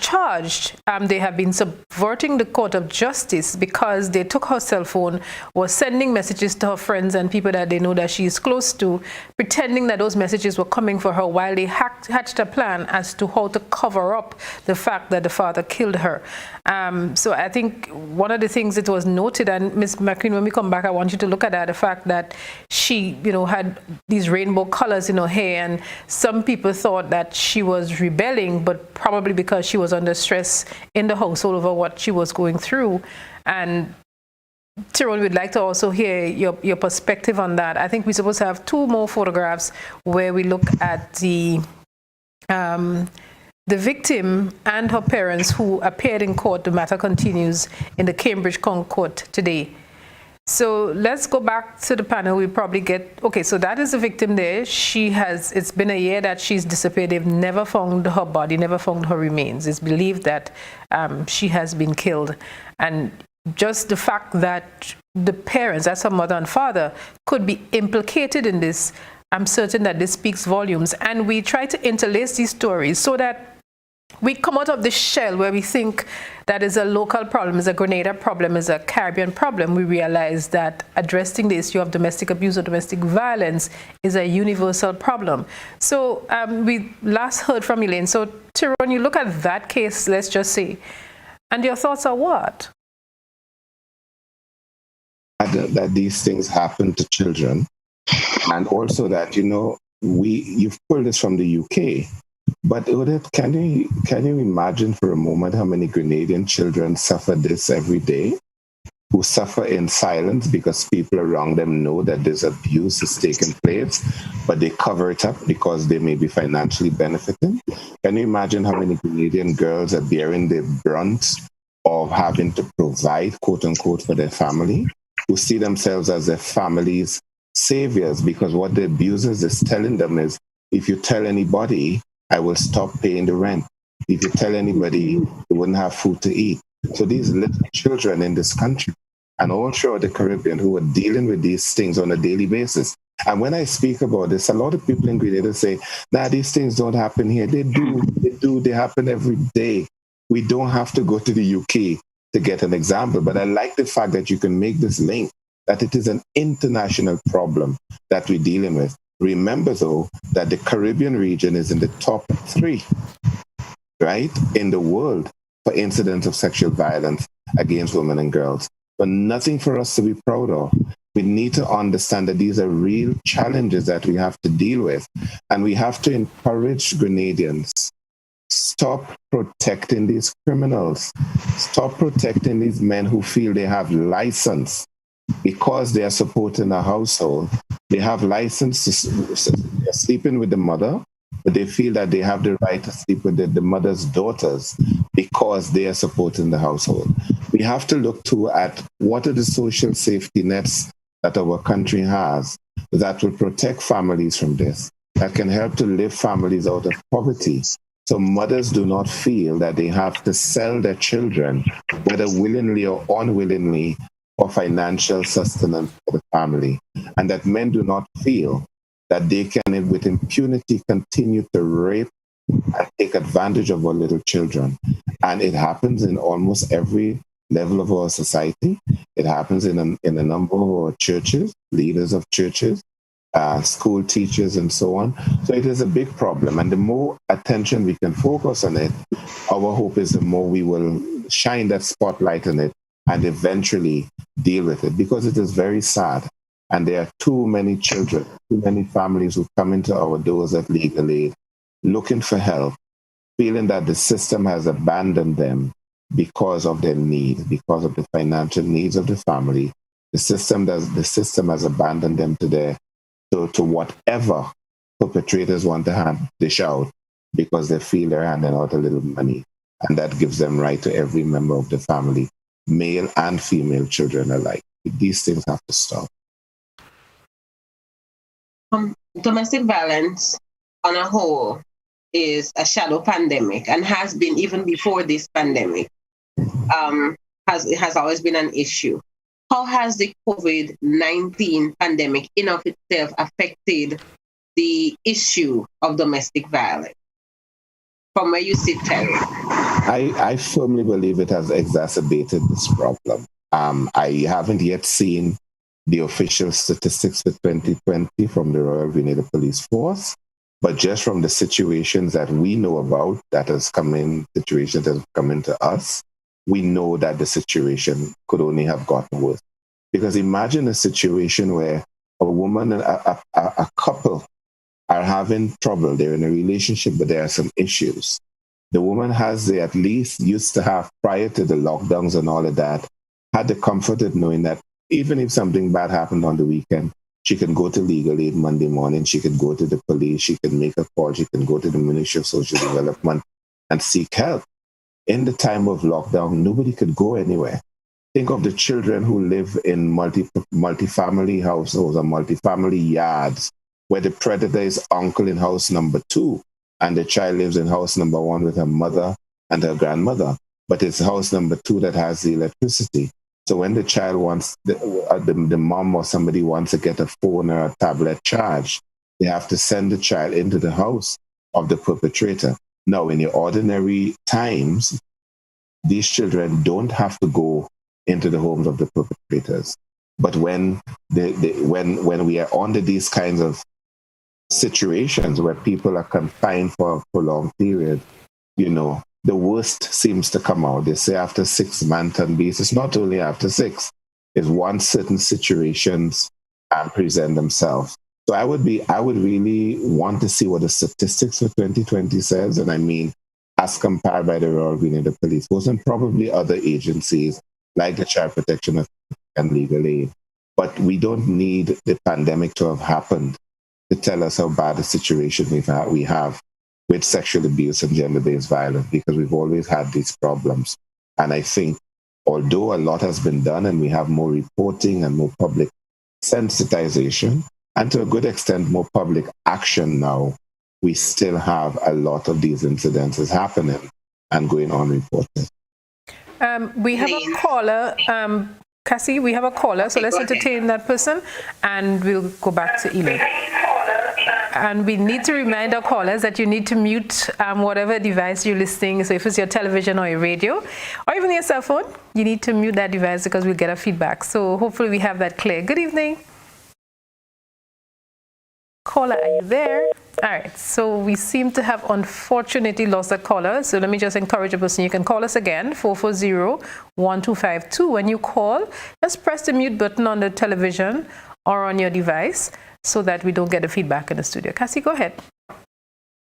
Speaker 1: charged, they have been subverting the court of justice because they took her cell phone, was sending messages to her friends and people that they know that she is close to, pretending that those messages were coming for her, while they hatched a plan as to how to cover up the fact that the father killed her. So I think one of the things that was noted, and Ms. McQueen, when we come back, I want you to look at that, the fact that she, had these rainbow colors in her hair, and some people thought that she was rebelling, but probably because she was under stress in the household over what she was going through. And Tyrone, we'd like to also hear your perspective on that. I think we're supposed to have 2 more photographs where we look at the victim and her parents who appeared in court. The matter continues in the Cambridge Crown Court today. So let's go back to the panel. We probably okay, so that is the victim there. It's been a year that she's disappeared. They've never found her body, never found her remains. It's believed that she has been killed. And just the fact that the parents, that's her mother and father, could be implicated in this, I'm certain that this speaks volumes. And we try to interlace these stories so that we come out of this shell where we think that is a local problem, is a Grenada problem, is a Caribbean problem. We realize that addressing the issue of domestic abuse or domestic violence is a universal problem. So we last heard from Elaine. So Tyrone, you look at that case, let's just say, and your thoughts are what?
Speaker 4: That these things happen to children, and also that, you've pulled this from the UK. But Odette, can you imagine for a moment how many Grenadian children suffer this every day, who suffer in silence because people around them know that this abuse is taking place, but they cover it up because they may be financially benefiting? Can you imagine how many Grenadian girls are bearing the brunt of having to provide, quote unquote, for their family, who see themselves as their family's saviors, because what the abusers is telling them is, if you tell anybody, I will stop paying the rent. If you tell anybody, they wouldn't have food to eat. So these little children in this country and all throughout the Caribbean who are dealing with these things on a daily basis. And when I speak about this, a lot of people in Grenada say, these things don't happen here. They do. They happen every day. We don't have to go to the UK to get an example. But I like the fact that you can make this link, that it is an international problem that we're dealing with. Remember, though, that the Caribbean region is in the top 3, right, in the world for incidents of sexual violence against women and girls. But nothing for us to be proud of. We need to understand that these are real challenges that we have to deal with. And we have to encourage Grenadians. Stop protecting these criminals. Stop protecting these men who feel they have license because they are supporting a household. They have license to sleeping with the mother. but they feel that they have the right to sleep with the mother's daughters because they are supporting the household. We have to look too at what are the social safety nets that our country has that will protect families from this, that can help to lift families out of poverty. So mothers do not feel that they have to sell their children, whether willingly or unwillingly, for financial sustenance for the family. And that men do not feel that they can, with impunity, continue to rape and take advantage of our little children. And it happens in almost every level of our society. It happens in a number of our churches, leaders of churches, school teachers, and so on. So it is a big problem. And the more attention we can focus on it, our hope is the more we will shine that spotlight on it and eventually deal with it, because it is very sad. And there are too many children, too many families who come into our doors at Legal Aid looking for help, feeling that the system has abandoned them because of their need, because of the financial needs of the family. The system has abandoned them to whatever perpetrators want to dish out, because they feel they're handing out a little money. And that gives them right to every member of the family, male and female children alike. These things have to stop.
Speaker 2: Domestic violence on a whole is a shadow pandemic, and has been even before this pandemic. Has always been an issue. How has the COVID-19 pandemic in of itself affected the issue of domestic violence? From where you sit, Tyrone.
Speaker 4: I firmly believe it has exacerbated this problem. I haven't yet seen the official statistics for 2020 from the Royal Grenada Police Force, but just from the situations that we know about situations that have come into us, we know that the situation could only have gotten worse. Because imagine a situation where a woman and a couple are having trouble. They're in a relationship, but there are some issues. The woman they at least used to have, prior to the lockdowns and all of that, had the comfort of knowing that even if something bad happened on the weekend, she can go to Legal Aid Monday morning, she can go to the police, she can make a call, she can go to the Ministry of Social Development and seek help. In the time of lockdown, nobody could go anywhere. Think of the children who live in multi-family households or multi-family yards, where the predator is uncle in house number 2, and the child lives in house number 1 with her mother and her grandmother. But it's house number 2 that has the electricity. So when the child wants, the mom or somebody wants to get a phone or a tablet charged, they have to send the child into the house of the perpetrator. Now, in the ordinary times, these children don't have to go into the homes of the perpetrators. But when we are under these kinds of situations where people are confined for a prolonged period, the worst seems to come out. They say after 6 months and basis, not only after 6, is once certain situations present themselves. So I would really want to see what the statistics for 2020 says, and I mean, as compared by the Royal Grenada Police Force and probably other agencies like the Child Protection Authority and Legal Aid. But we don't need the pandemic to have happened to tell us how bad a situation we have with sexual abuse and gender-based violence, because we've always had these problems. And I think, although a lot has been done and we have more reporting and more public sensitization, and to a good extent, more public action now, we still have a lot of these incidences happening and going unreported.
Speaker 1: We have a caller. Cassie, we have a caller, so let's entertain that person, and we'll go back to Elaine. And we need to remind our callers that you need to mute whatever device you're listening. So if it's your television or your radio, or even your cell phone, you need to mute that device because we'll get a feedback. So hopefully we have that clear. Good evening. Caller, are you there? All right, so we seem to have unfortunately lost a caller. So let me just encourage a person, you can call us again, 440-1252. When you call, just press the mute button on the television or on your device so that we don't get the feedback in the studio. Cassie, go ahead.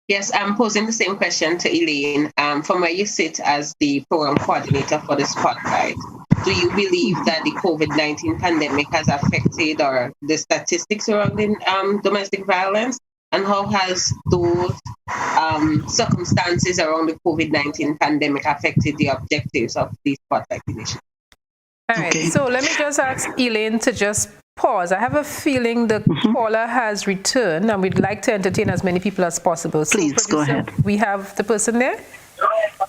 Speaker 2: Yes, I'm posing the same question to Elaine. From where you sit as the program coordinator for the Spotlight, do you believe that the COVID-19 pandemic has affected or the statistics surrounding domestic violence? and how has those circumstances around the COVID-19 pandemic affected the objectives of the Spotlight Initiative?
Speaker 1: All right, so let me just ask Elaine to just pause. I have a feeling the caller has returned, and we'd like to entertain as many people as possible. So
Speaker 3: please go ahead.
Speaker 1: We have the person there.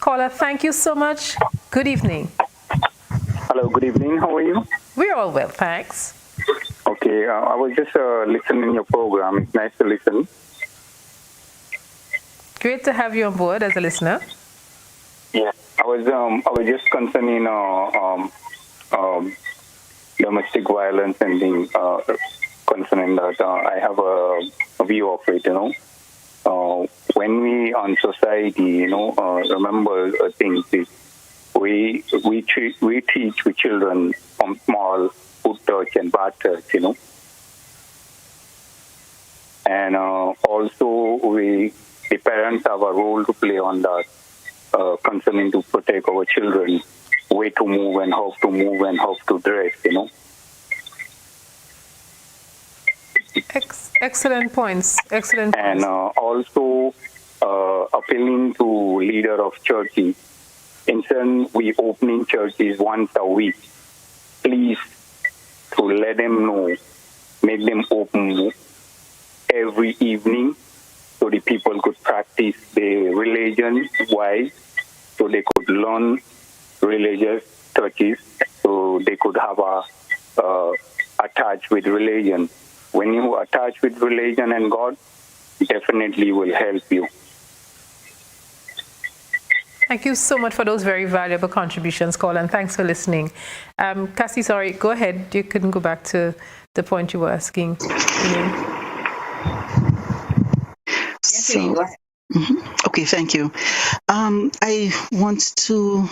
Speaker 1: Caller, thank you so much. Good evening.
Speaker 5: Hello, good evening. How are you?
Speaker 1: We're all well, thanks.
Speaker 5: Okay, I was just listening to your program. It's nice to listen.
Speaker 1: Great to have you on board as a listener.
Speaker 5: Yeah, I was just concerning domestic violence and things, concerning that. I have a view of it, when we on society, remember things, we teach with children from small good touch and bad touch, and also the parents have a role to play on that, concerning to protect our children, way to move and how to dress,
Speaker 1: Excellent points. Excellent points.
Speaker 5: And also appealing to leader of churches. Instead, we opening churches once a week. Please, to let them know, make them open every evening so the people could practice their religion wise, so they could learn religious touches, so they could have attach with religion. When you attach with religion and God, definitely will help you.
Speaker 1: Thank you so much for those very valuable contributions, Cole, and thanks for listening. Cassie, sorry, go ahead. You couldn't go back to the point you were asking.
Speaker 3: Okay, thank you. I want to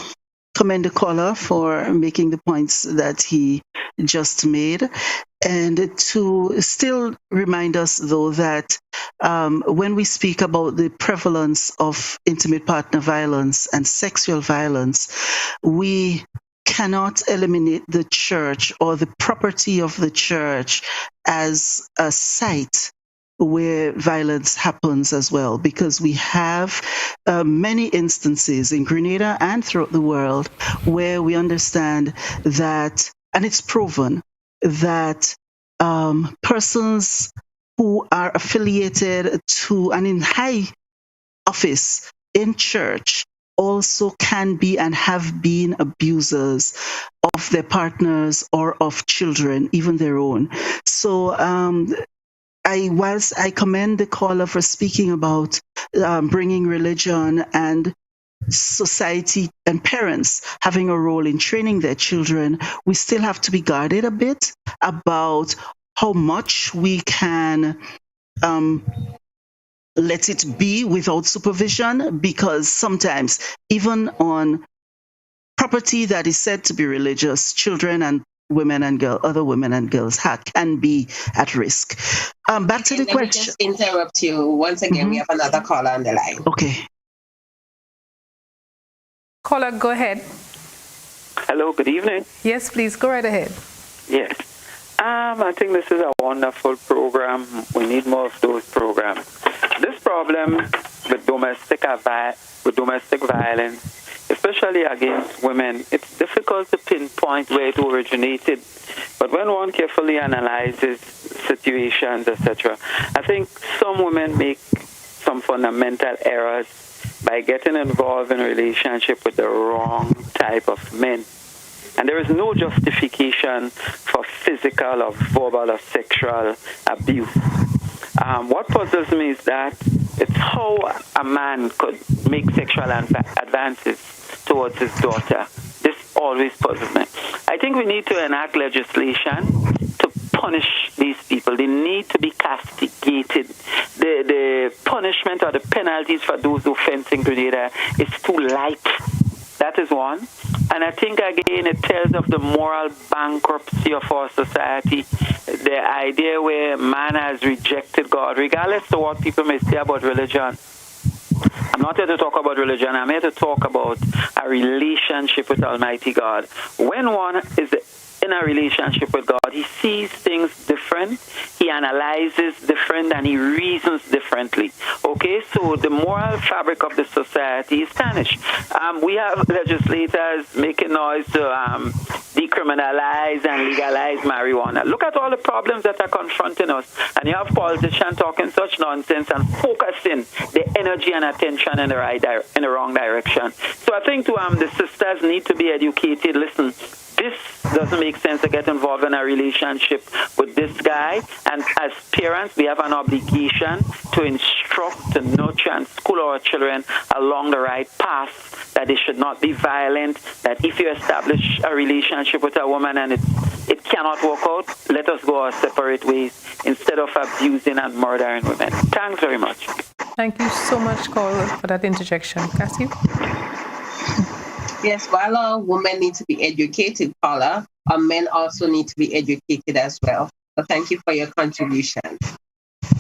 Speaker 3: commend the caller for making the points that he just made, and to still remind us, though, that when we speak about the prevalence of intimate partner violence and sexual violence, we cannot eliminate the church or the property of the church as a site where violence happens as well, because we have many instances in Grenada and throughout the world where we understand that, and it's proven, that persons who are affiliated to and in high office in church also can be and have been abusers of their partners or of children, even their own. So whilst I commend the caller for speaking about bringing religion and society and parents having a role in training their children, we still have to be guarded a bit about how much we can let it be without supervision, because sometimes even on property that is said to be religious, children and women and girls, other women and girls can be at risk. Back to the question.
Speaker 2: Let me just interrupt you once again. We have another caller on the line.
Speaker 3: Okay.
Speaker 1: Caller, go ahead.
Speaker 9: Hello, good evening.
Speaker 1: Yes, please, go right ahead.
Speaker 9: Yes. I think this is a wonderful program. We need more of those programs. This problem with domestic violence, especially against women, it's difficult to pinpoint where it originated. But when one carefully analyzes situations, etc., I think some women make some fundamental errors by getting involved in a relationship with the wrong type of men. And there is no justification for physical or verbal or sexual abuse. What puzzles me is that it's how a man could make sexual advances towards his daughter. This always puzzles me. I think we need to enact legislation to punish these people. They need to be castigated. The punishment or the penalties for those offenses in Grenada is too light. That is one. And I think, again, it tells of the moral bankruptcy of our society. The idea where man has rejected God, regardless of what people may say about religion. I'm not here to talk about religion. I'm here to talk about a relationship with Almighty God. When one is in a relationship with God, he sees things different, he analyzes different, and he reasons differently. Okay, so the moral fabric of the society is tarnished. We have legislators making noise to decriminalize and legalize marijuana. Look at all the problems that are confronting us, and you have politicians talking such nonsense and focusing the energy and attention in the wrong direction. So I think the sisters need to be educated. Listen, this doesn't make sense to get involved in a relationship with this guy. And as parents, we have an obligation to instruct, to nurture, and school our children along the right path, that they should not be violent, that if you establish a relationship with a woman and it cannot work out, let us go our separate ways instead of abusing and murdering women. Thanks very much.
Speaker 1: Thank you so much, Cole, for that interjection. Cassie?
Speaker 2: Yes, while our women need to be educated, Paula, our men also need to be educated as well. So thank you for your contribution.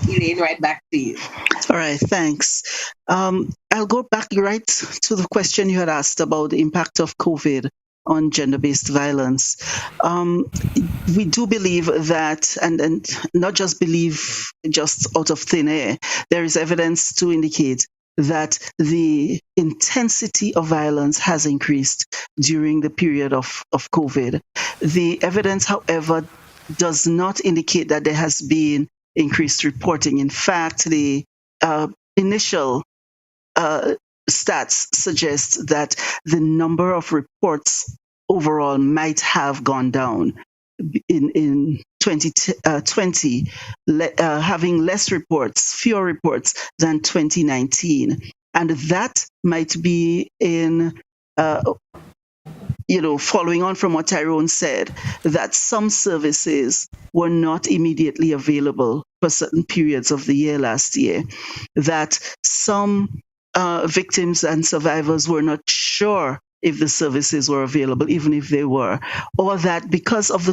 Speaker 2: Elaine, right back to you.
Speaker 3: All right, thanks. I'll go back right to the question you had asked about the impact of COVID on gender-based violence. We do believe that, and not just believe just out of thin air, there is evidence to indicate that the intensity of violence has increased during the period of COVID. The evidence, however, does not indicate that there has been increased reporting. In fact, the initial stats suggest that the number of reports overall might have gone down in 2020, having fewer reports than 2019. And that might be in, following on from what Tyrone said, that some services were not immediately available for certain periods of the year last year, that some victims and survivors were not sure if the services were available, even if they were, or that because of the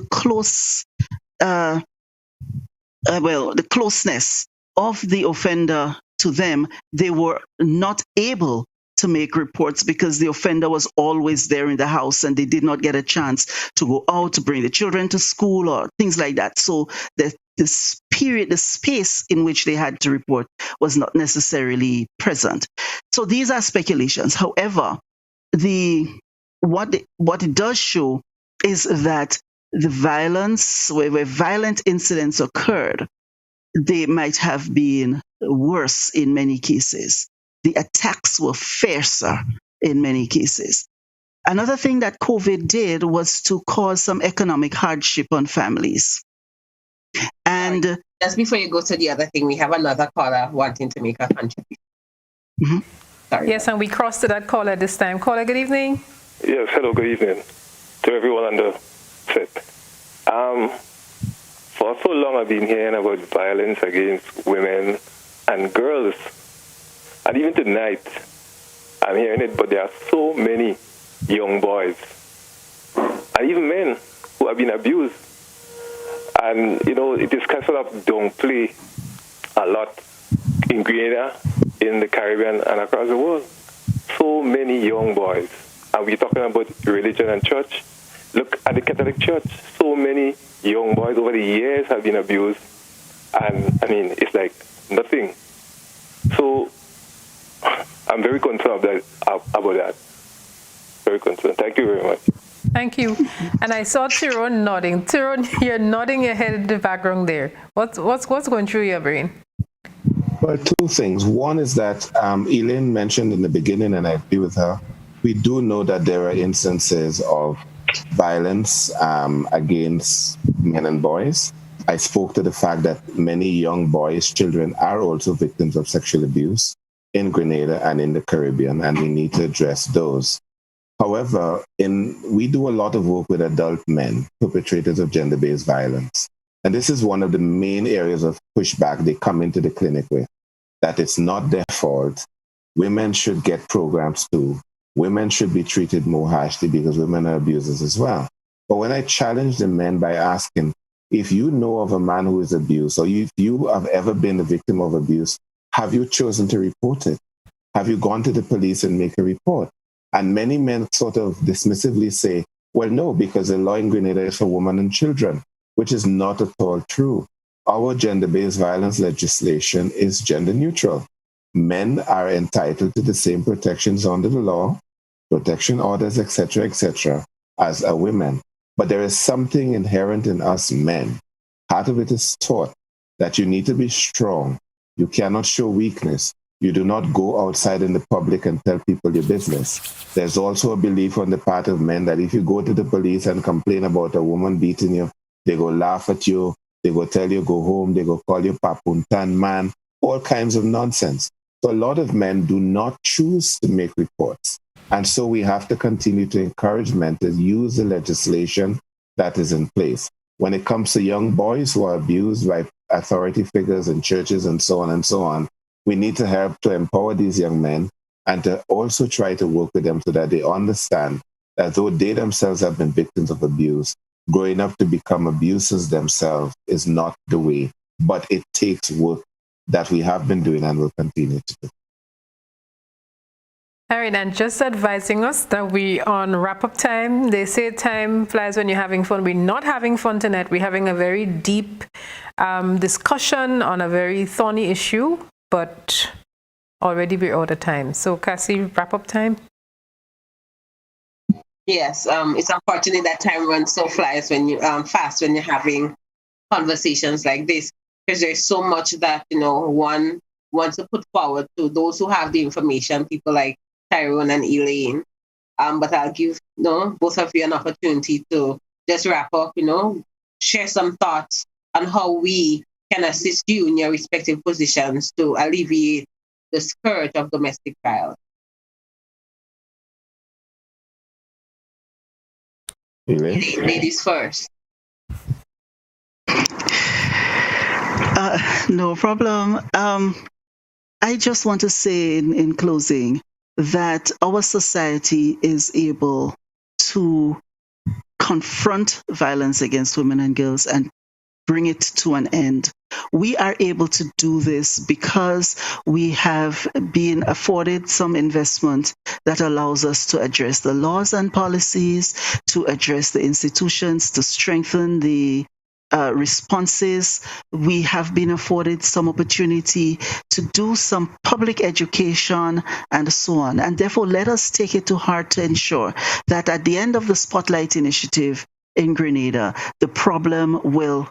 Speaker 3: the closeness of the offender to them, they were not able to make reports because the offender was always there in the house and they did not get a chance to go out to bring the children to school or things like that. So the space in which they had to report was not necessarily present. So these are speculations. However, what it does show is that the violence, where violent incidents occurred, they might have been worse in many cases. The attacks were fiercer in many cases. Another thing that COVID did was to cause some economic hardship on families. And
Speaker 2: just before you go to the other thing, we have another caller wanting to make a contribution.
Speaker 3: Mm-hmm.
Speaker 2: Sorry.
Speaker 1: Yes, and we crossed to that caller this time. Caller, good evening.
Speaker 10: Yes, hello, good evening to everyone on the set. For so long I've been hearing about violence against women and girls. And even tonight, I'm hearing it, but there are so many young boys and even men who have been abused. And, it is kind of downplay a lot in Grenada, in the Caribbean, and across the world. So many young boys. And we're talking about religion and church. Look at the Catholic Church. So many young boys over the years have been abused. And, it's like nothing. So I'm very concerned about that. Very concerned. Thank you very much.
Speaker 1: Thank you. And I saw Tyrone nodding. Tyrone, you're nodding your head in the background there. What's going through your brain?
Speaker 4: Well, two things. One is that Elaine mentioned in the beginning, and I agree with her, we do know that there are instances of violence against men and boys. I spoke to the fact that many young boys, children, are also victims of sexual abuse in Grenada and in the Caribbean, and we need to address those. However, we do a lot of work with adult men, perpetrators of gender-based violence. And this is one of the main areas of pushback they come into the clinic with, that it's not their fault. Women should get programs too. Women should be treated more harshly because women are abusers as well. But when I challenge the men by asking, if you know of a man who is abused, or if you have ever been a victim of abuse, have you chosen to report it? Have you gone to the police and make a report? And many men sort of dismissively say, Well, no, because the law in Grenada is for women and children, which is not at all true. Our gender-based violence legislation is gender neutral. Men are entitled to the same protections under the law, protection orders, etc., as are women. But there is something inherent in us men. Part of it is taught that you need to be strong. You cannot show weakness. You do not go outside in the public and tell people your business. There's also a belief on the part of men that if you go to the police and complain about a woman beating you, they go laugh at you, they go tell you go home, they go call you papuntan man, all kinds of nonsense. So a lot of men do not choose to make reports. And so we have to continue to encourage men to use the legislation that is in place. When it comes to young boys who are abused by authority figures in churches and so on, we need to help to empower these young men and to also try to work with them so that they understand that though they themselves have been victims of abuse, growing up to become abusers themselves is not the way, but it takes work that we have been doing and will continue to do.
Speaker 1: All right, and just advising us that we on wrap-up time. They say time flies when you're having fun. We're not having fun tonight. We're having a very deep discussion on a very thorny issue, but already we're out of time. So, Cassie, wrap-up time?
Speaker 2: Yes, it's unfortunate that time runs so flies when you fast when you're having conversations like this, because there's so much that one wants to put forward to those who have the information, people like Tyrone and Elaine. But I'll give both of you an opportunity to just wrap up, share some thoughts on how we can assist you in your respective positions to alleviate the scourge of domestic violence.
Speaker 4: Elaine?
Speaker 2: Ladies first.
Speaker 3: No problem. I just want to say in closing that our society is able to confront violence against women and girls and bring it to an end. We are able to do this because we have been afforded some investment that allows us to address the laws and policies, to address the institutions, to strengthen the responses. We have been afforded some opportunity to do some public education and so on. And therefore, let us take it to heart to ensure that at the end of the Spotlight Initiative in Grenada, the problem will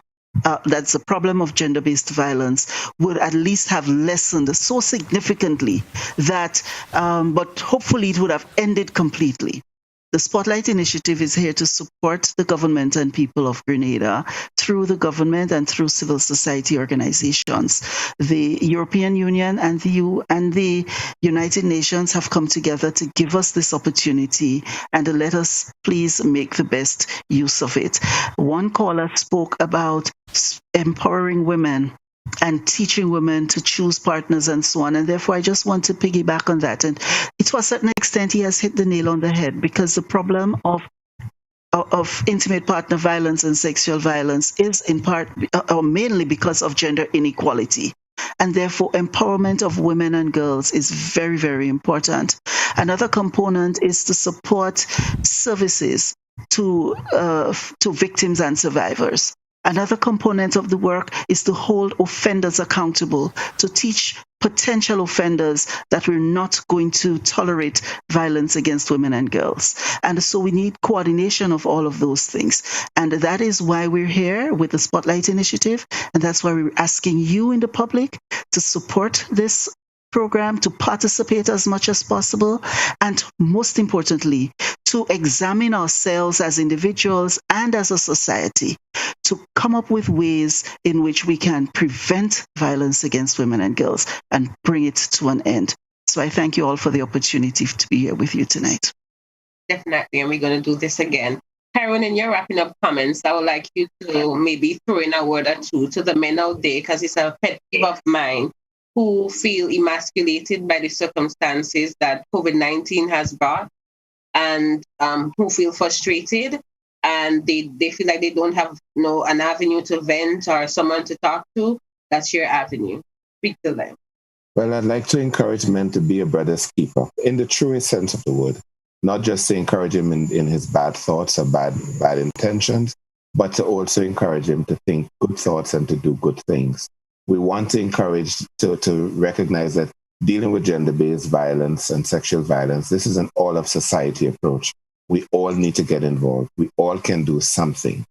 Speaker 3: that's the problem of gender-based violence would at least have lessened so significantly that, but hopefully it would have ended completely. The Spotlight Initiative is here to support the government and people of Grenada through the government and through civil society organizations. The European Union and the United Nations have come together to give us this opportunity, and let us please make the best use of it. One caller spoke about empowering women and teaching women to choose partners and so on. And therefore, I just want to piggyback on that. And to a certain extent, he has hit the nail on the head, because the problem of intimate partner violence and sexual violence is in part or mainly because of gender inequality. And therefore, empowerment of women and girls is very, very important. Another component is to support services to victims and survivors. Another component of the work is to hold offenders accountable, to teach potential offenders that we're not going to tolerate violence against women and girls. And so we need coordination of all of those things. And that is why we're here with the Spotlight Initiative. And that's why we're asking you in the public to support this program, to participate as much as possible, and most importantly, to examine ourselves as individuals and as a society to come up with ways in which we can prevent violence against women and girls and bring it to an end. So I thank you all for the opportunity to be here with you tonight.
Speaker 2: Definitely, and we're going to do this again. Tyrone, in your wrapping up comments, I would like you to maybe throw in a word or two to the men out there, because it's a pet peeve of mine, who feel emasculated by the circumstances that COVID-19 has brought, and who feel frustrated, and they feel like they don't have an avenue to vent or someone to talk to. That's your avenue. Speak to them.
Speaker 4: Well, I'd like to encourage men to be a brother's keeper in the truest sense of the word. not just to encourage him in his bad thoughts or bad intentions, but to also encourage him to think good thoughts and to do good things. We want to encourage to recognize that dealing with gender-based violence and sexual violence, this is an all-of-society approach. We all need to get involved. We all can do something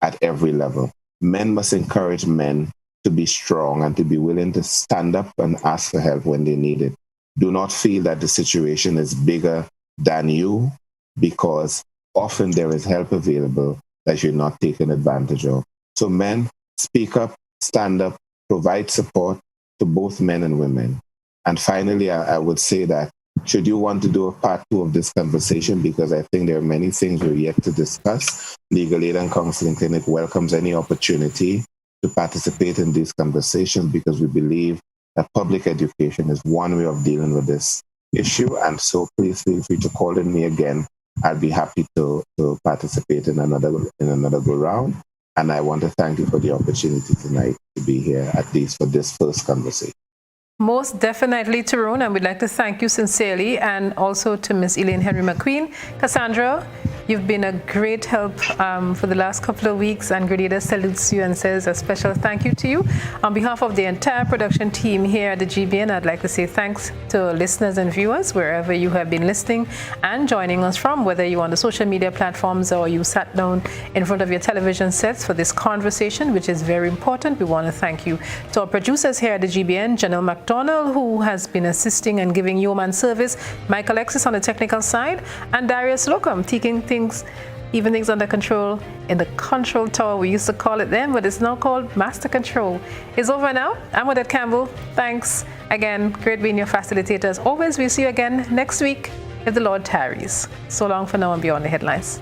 Speaker 4: at every level. Men must encourage men to be strong and to be willing to stand up and ask for help when they need it. Do not feel that the situation is bigger than you, because often there is help available that you're not taking advantage of. So men, speak up, stand up, provide support to both men and women. And finally, I would say that should you want to do a part 2 of this conversation, because I think there are many things we're yet to discuss, Legal Aid and Counselling Clinic welcomes any opportunity to participate in these conversations, because we believe that public education is one way of dealing with this issue. And so please feel free to call in me again. I'll be happy to participate in another go round. And I want to thank you for the opportunity tonight to be here, at least for this first conversation.
Speaker 1: Most definitely, Tyrone, and we'd like to thank you sincerely, and also to Miss Elaine Henry McQueen. Cassandra, you've been a great help for the last couple of weeks, and Grenada salutes you and says a special thank you to you. On behalf of the entire production team here at the GBN, I'd like to say thanks to listeners and viewers wherever you have been listening and joining us from, whether you're on the social media platforms or you sat down in front of your television sets for this conversation, which is very important. We want to thank you to our producers here at the GBN, Janelle McDonald, who has been assisting and giving yeoman service, Mike Alexis on the technical side, and Darius Locum, keeping things under control in the control tower. We used to call it then, but it's now called Master Control. It's over now. I'm Odette Campbell. Thanks again. Great being your facilitator as always. We'll see you again next week if the Lord tarries. So long for now and beyond the headlines.